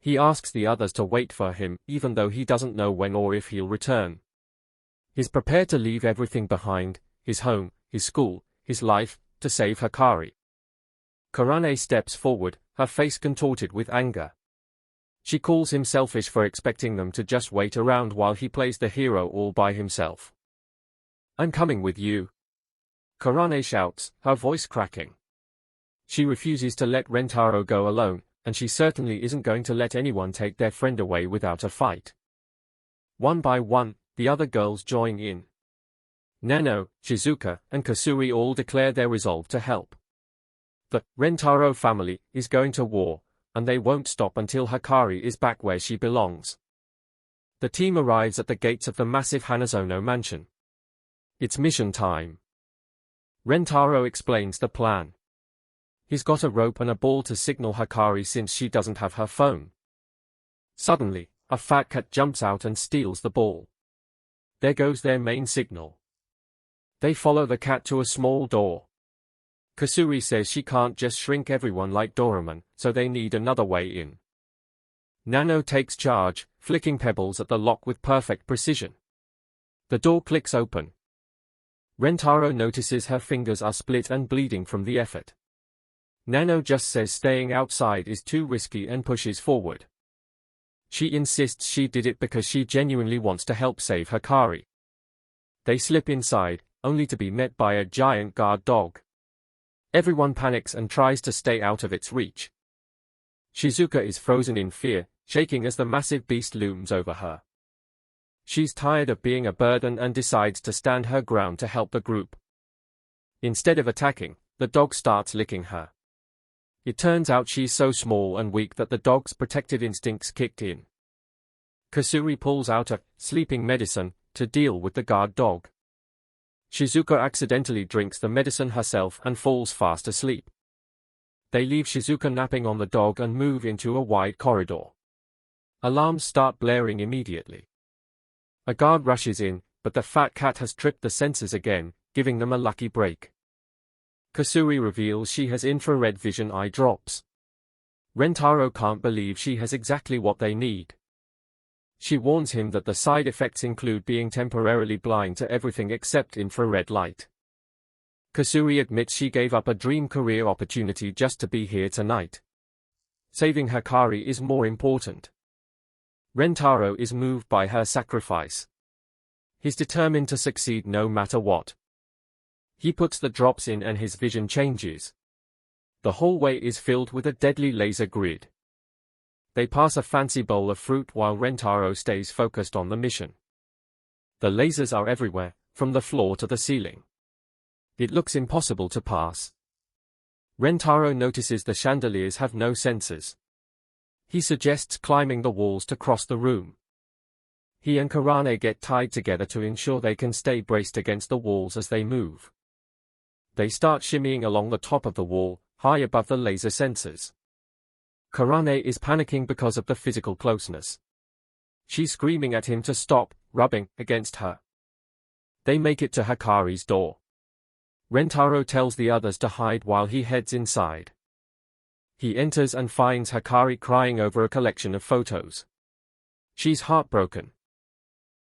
He asks the others to wait for him, even though he doesn't know when or if he'll return. He's prepared to leave everything behind, his home, his school, his life, to save Hikari. Kurane steps forward, her face contorted with anger. She calls him selfish for expecting them to just wait around while he plays the hero all by himself. "I'm coming with you," Kurane shouts, her voice cracking. She refuses to let Rentaro go alone, and she certainly isn't going to let anyone take their friend away without a fight. One by one, the other girls join in. Nano, Shizuka, and Kasuri all declare their resolve to help. The Rentaro family is going to war, and they won't stop until Hikari is back where she belongs. The team arrives at the gates of the massive Hanazono mansion. It's mission time. Rentaro explains the plan. He's got a rope and a ball to signal Hikari since she doesn't have her phone. Suddenly, a fat cat jumps out and steals the ball. There goes their main signal. They follow the cat to a small door. Kasuri says she can't just shrink everyone like Doraemon, so they need another way in. Nano takes charge, flicking pebbles at the lock with perfect precision. The door clicks open. Rentaro notices her fingers are split and bleeding from the effort. Nano just says staying outside is too risky and pushes forward. She insists she did it because she genuinely wants to help save Hikari. They slip inside, only to be met by a giant guard dog. Everyone panics and tries to stay out of its reach. Shizuka is frozen in fear, shaking as the massive beast looms over her. She's tired of being a burden and decides to stand her ground to help the group. Instead of attacking, the dog starts licking her. It turns out she's so small and weak that the dog's protective instincts kicked in. Kasuri pulls out a sleeping medicine to deal with the guard dog. Shizuka accidentally drinks the medicine herself and falls fast asleep. They leave Shizuka napping on the dog and move into a wide corridor. Alarms start blaring immediately. A guard rushes in, but the fat cat has tripped the sensors again, giving them a lucky break. Kasuri reveals she has infrared vision eye drops. Rentaro can't believe she has exactly what they need. She warns him that the side effects include being temporarily blind to everything except infrared light. Kasuri admits she gave up a dream career opportunity just to be here tonight. Saving Hikari is more important. Rentaro is moved by her sacrifice. He's determined to succeed no matter what. He puts the drops in and his vision changes. The hallway is filled with a deadly laser grid. They pass a fancy bowl of fruit while Rentaro stays focused on the mission. The lasers are everywhere, from the floor to the ceiling. It looks impossible to pass. Rentaro notices the chandeliers have no sensors. He suggests climbing the walls to cross the room. He and Kurane get tied together to ensure they can stay braced against the walls as they move. They start shimmying along the top of the wall, high above the laser sensors. Kurane is panicking because of the physical closeness. She's screaming at him to stop, rubbing against her. They make it to Hikari's door. Rentaro tells the others to hide while he heads inside. He enters and finds Hikari crying over a collection of photos. She's heartbroken.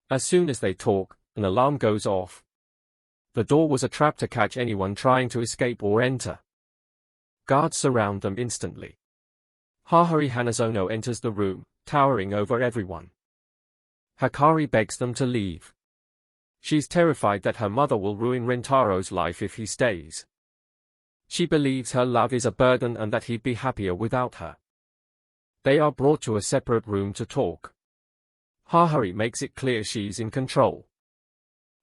As soon as they talk, an alarm goes off. The door was a trap to catch anyone trying to escape or enter. Guards surround them instantly. Hahari Hanazono enters the room, towering over everyone. Hikari begs them to leave. She's terrified that her mother will ruin Rentaro's life if he stays. She believes her love is a burden and that he'd be happier without her. They are brought to a separate room to talk. Hahari makes it clear she's in control.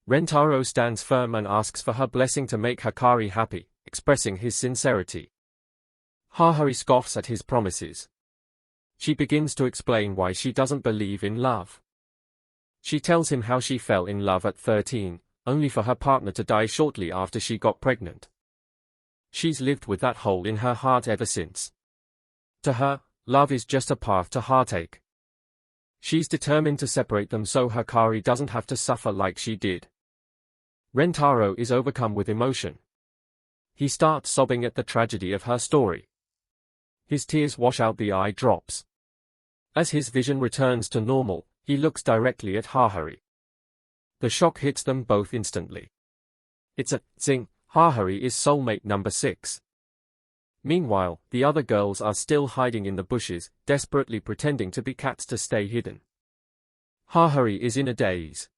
Rentaro stands firm and asks for her blessing to make Hikari happy, expressing his sincerity. Hahari scoffs at his promises. She begins to explain why she doesn't believe in love. She tells him how she fell in love at 13, only for her partner to die shortly after she got pregnant. She's lived with that hole in her heart ever since. To her, love is just a path to heartache. She's determined to separate them so Hikari doesn't have to suffer like she did. Rentaro is overcome with emotion. He starts sobbing at the tragedy of her story. His tears wash out the eye drops. As his vision returns to normal, he looks directly at Haruhi. The shock hits them both instantly. It's a zing. Haruhi is soulmate number 6. Meanwhile, the other girls are still hiding in the bushes, desperately pretending to be cats to stay hidden. Haruhi is in a daze.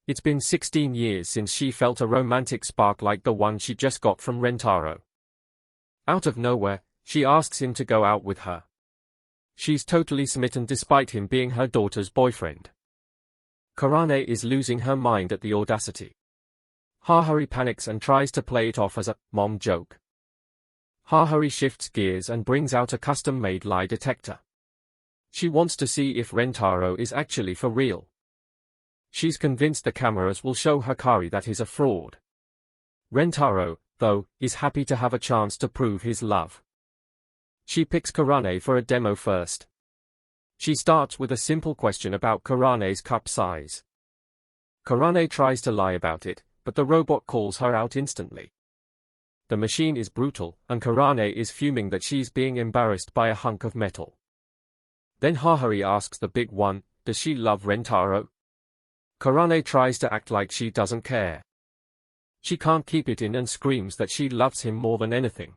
It's been 16 years since she felt a romantic spark like the one she just got from Rentaro. Out of nowhere, she asks him to go out with her. She's totally smitten despite him being her daughter's boyfriend. Karane is losing her mind at the audacity. Haruhi panics and tries to play it off as a mom joke. Haruhi shifts gears and brings out a custom-made lie detector. She wants to see if Rentaro is actually for real. She's convinced the cameras will show Hikari that he's a fraud. Rentaro, though, is happy to have a chance to prove his love. She picks Karane for a demo first. She starts with a simple question about Karane's cup size. Karane tries to lie about it, but the robot calls her out instantly. The machine is brutal, and Karane is fuming that she's being embarrassed by a hunk of metal. Then Haruhi asks the big one, does she love Rentaro? Karane tries to act like she doesn't care. She can't keep it in and screams that she loves him more than anything.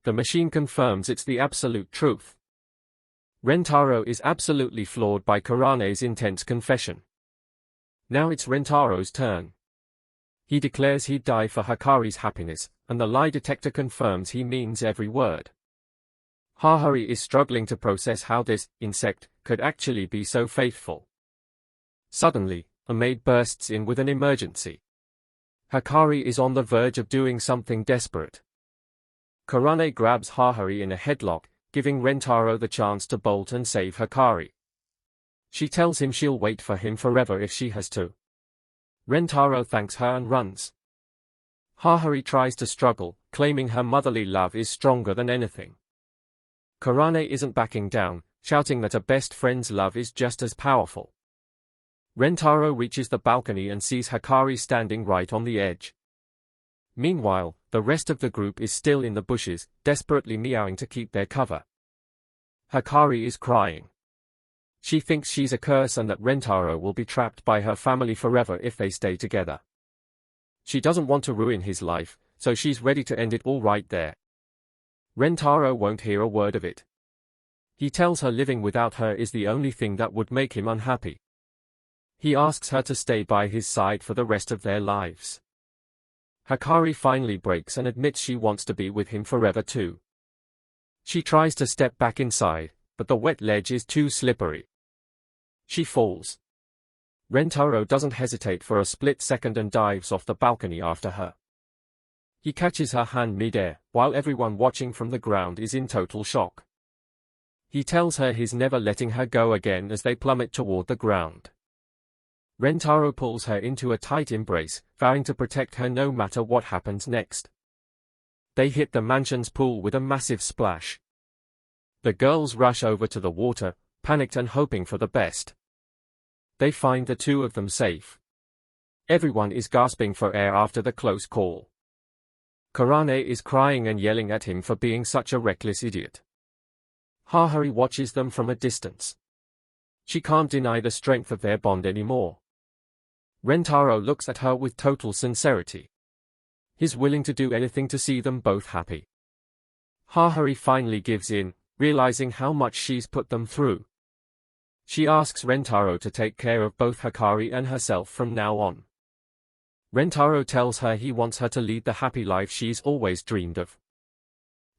The machine confirms it's the absolute truth. Rentaro is absolutely floored by Karane's intense confession. Now it's Rentaro's turn. He declares he'd die for Hikari's happiness, and the lie detector confirms he means every word. Haruhi is struggling to process how this insect could actually be so faithful. Suddenly, a maid bursts in with an emergency. Hikari is on the verge of doing something desperate. Karane grabs Haruhi in a headlock, giving Rentaro the chance to bolt and save Hikari. She tells him she'll wait for him forever if she has to. Rentaro thanks her and runs. Haruhi tries to struggle, claiming her motherly love is stronger than anything. Karane isn't backing down, shouting that a best friend's love is just as powerful. Rentaro reaches the balcony and sees Hikari standing right on the edge. Meanwhile, the rest of the group is still in the bushes, desperately meowing to keep their cover. Hikari is crying. She thinks she's a curse and that Rentaro will be trapped by her family forever if they stay together. She doesn't want to ruin his life, so she's ready to end it all right there. Rentaro won't hear a word of it. He tells her living without her is the only thing that would make him unhappy. He asks her to stay by his side for the rest of their lives. Hikari finally breaks and admits she wants to be with him forever too. She tries to step back inside, but the wet ledge is too slippery. She falls. Rentaro doesn't hesitate for a split second and dives off the balcony after her. He catches her hand mid-air, while everyone watching from the ground is in total shock. He tells her he's never letting her go again as they plummet toward the ground. Rentaro pulls her into a tight embrace, vowing to protect her no matter what happens next. They hit the mansion's pool with a massive splash. The girls rush over to the water, panicked and hoping for the best. They find the two of them safe. Everyone is gasping for air after the close call. Karane is crying and yelling at him for being such a reckless idiot. Haruhi watches them from a distance. She can't deny the strength of their bond anymore. Rentaro looks at her with total sincerity. He's willing to do anything to see them both happy. Haruhi finally gives in, realizing how much she's put them through. She asks Rentaro to take care of both Hikari and herself from now on. Rentaro tells her he wants her to lead the happy life she's always dreamed of.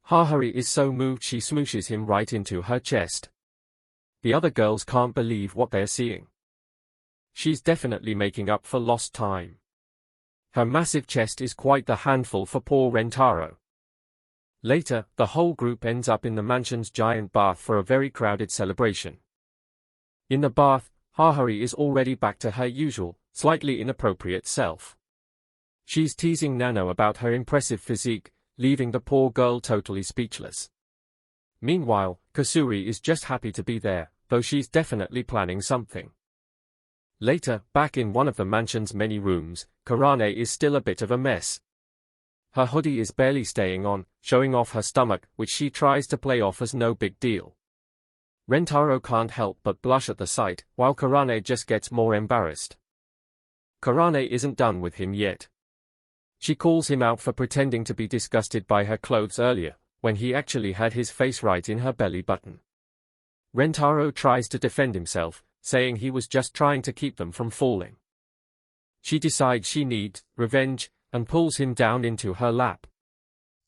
Haruhi is so moved she smooshes him right into her chest. The other girls can't believe what they're seeing. She's definitely making up for lost time. Her massive chest is quite the handful for poor Rentaro. Later, the whole group ends up in the mansion's giant bath for a very crowded celebration. In the bath, Haruhi is already back to her usual, slightly inappropriate self. She's teasing Nano about her impressive physique, leaving the poor girl totally speechless. Meanwhile, Kasuri is just happy to be there, though she's definitely planning something. Later, back in one of the mansion's many rooms, Karane is still a bit of a mess. Her hoodie is barely staying on, showing off her stomach, which she tries to play off as no big deal. Rentaro can't help but blush at the sight, while Karane just gets more embarrassed. Karane isn't done with him yet. She calls him out for pretending to be disgusted by her clothes earlier, when he actually had his face right in her belly button. Rentaro tries to defend himself, saying he was just trying to keep them from falling. She decides she needs revenge, and pulls him down into her lap.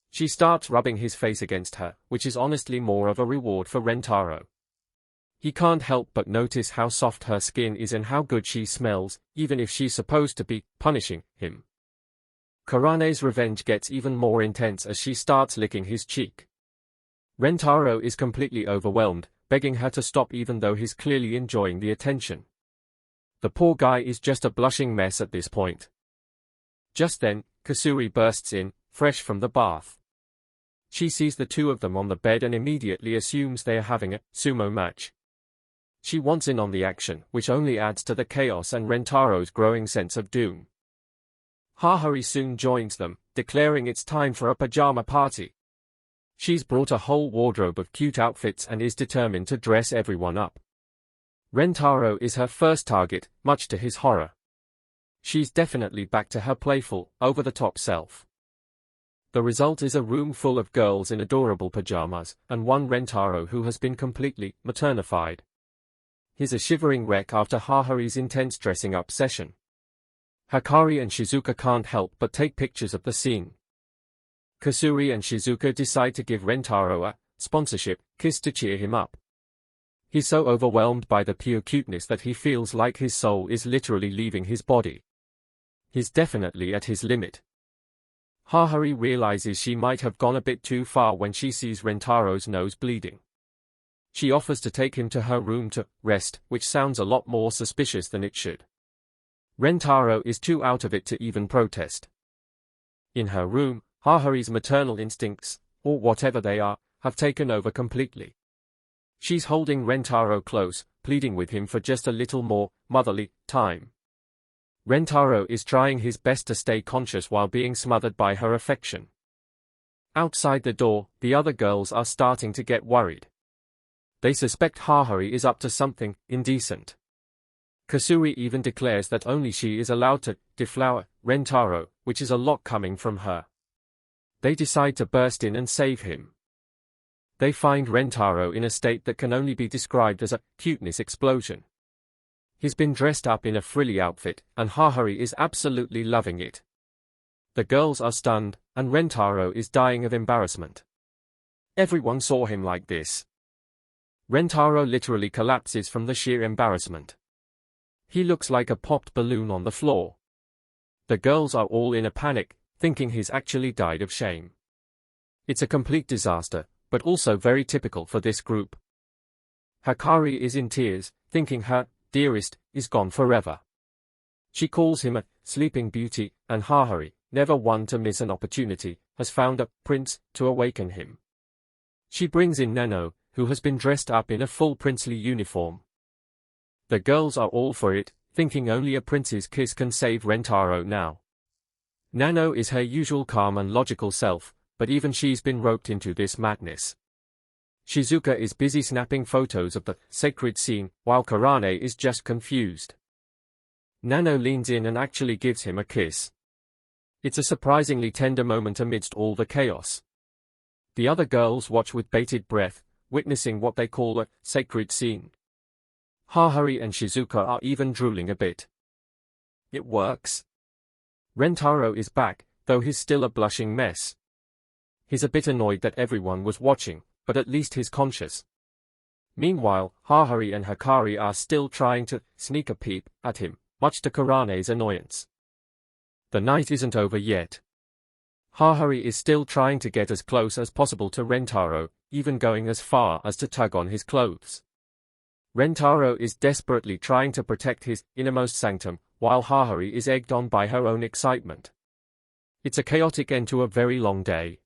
She starts rubbing his face against her, which is honestly more of a reward for Rentaro. He can't help but notice how soft her skin is and how good she smells, even if she's supposed to be punishing him. Karane's revenge gets even more intense as she starts licking his cheek. Rentaro is completely overwhelmed, begging her to stop even though he's clearly enjoying the attention. The poor guy is just a blushing mess at this point. Just then, Kasuri bursts in, fresh from the bath. She sees the two of them on the bed and immediately assumes they are having a sumo match. She wants in on the action, which only adds to the chaos and Rentaro's growing sense of doom. Haruhi soon joins them, declaring it's time for a pajama party. She's brought a whole wardrobe of cute outfits and is determined to dress everyone up. Rentaro is her first target, much to his horror. She's definitely back to her playful, over-the-top self. The result is a room full of girls in adorable pajamas, and one Rentaro who has been completely maternified. He's a shivering wreck after Haruhi's intense dressing-up session. Hikari and Shizuka can't help but take pictures of the scene. Kasuri and Shizuka decide to give Rentaro a sponsorship kiss to cheer him up. He's so overwhelmed by the pure cuteness that he feels like his soul is literally leaving his body. He's definitely at his limit. Haruhi realizes she might have gone a bit too far when she sees Rentaro's nose bleeding. She offers to take him to her room to rest, which sounds a lot more suspicious than it should. Rentaro is too out of it to even protest. In her room, Haruhi's maternal instincts, or whatever they are, have taken over completely. She's holding Rentaro close, pleading with him for just a little more motherly time. Rentaro is trying his best to stay conscious while being smothered by her affection. Outside the door, the other girls are starting to get worried. They suspect Haruhi is up to something indecent. Kasuri even declares that only she is allowed to deflower Rentaro, which is a lot coming from her. They decide to burst in and save him. They find Rentaro in a state that can only be described as a cuteness explosion. He's been dressed up in a frilly outfit, and Haruhi is absolutely loving it. The girls are stunned, and Rentaro is dying of embarrassment. Everyone saw him like this. Rentaro literally collapses from the sheer embarrassment. He looks like a popped balloon on the floor. The girls are all in a panic, thinking he's actually died of shame. It's a complete disaster, but also very typical for this group. Hikari is in tears, thinking her dearest is gone forever. She calls him a sleeping beauty, and Haruhi, never one to miss an opportunity, has found a prince to awaken him. She brings in Nano, who has been dressed up in a full princely uniform. The girls are all for it, thinking only a prince's kiss can save Rentaro now. Nano is her usual calm and logical self, but even she's been roped into this madness. Shizuka is busy snapping photos of the sacred scene, while Karane is just confused. Nano leans in and actually gives him a kiss. It's a surprisingly tender moment amidst all the chaos. The other girls watch with bated breath, witnessing what they call a sacred scene. Haruhi and Shizuka are even drooling a bit. It works. Rentaro is back, though he's still a blushing mess. He's a bit annoyed that everyone was watching, but at least he's conscious. Meanwhile, Haruhi and Hikari are still trying to sneak a peep at him, much to Karane's annoyance. The night isn't over yet. Haruhi is still trying to get as close as possible to Rentaro, even going as far as to tug on his clothes. Rentaro is desperately trying to protect his innermost sanctum, while Haruhi is egged on by her own excitement. It's a chaotic end to a very long day.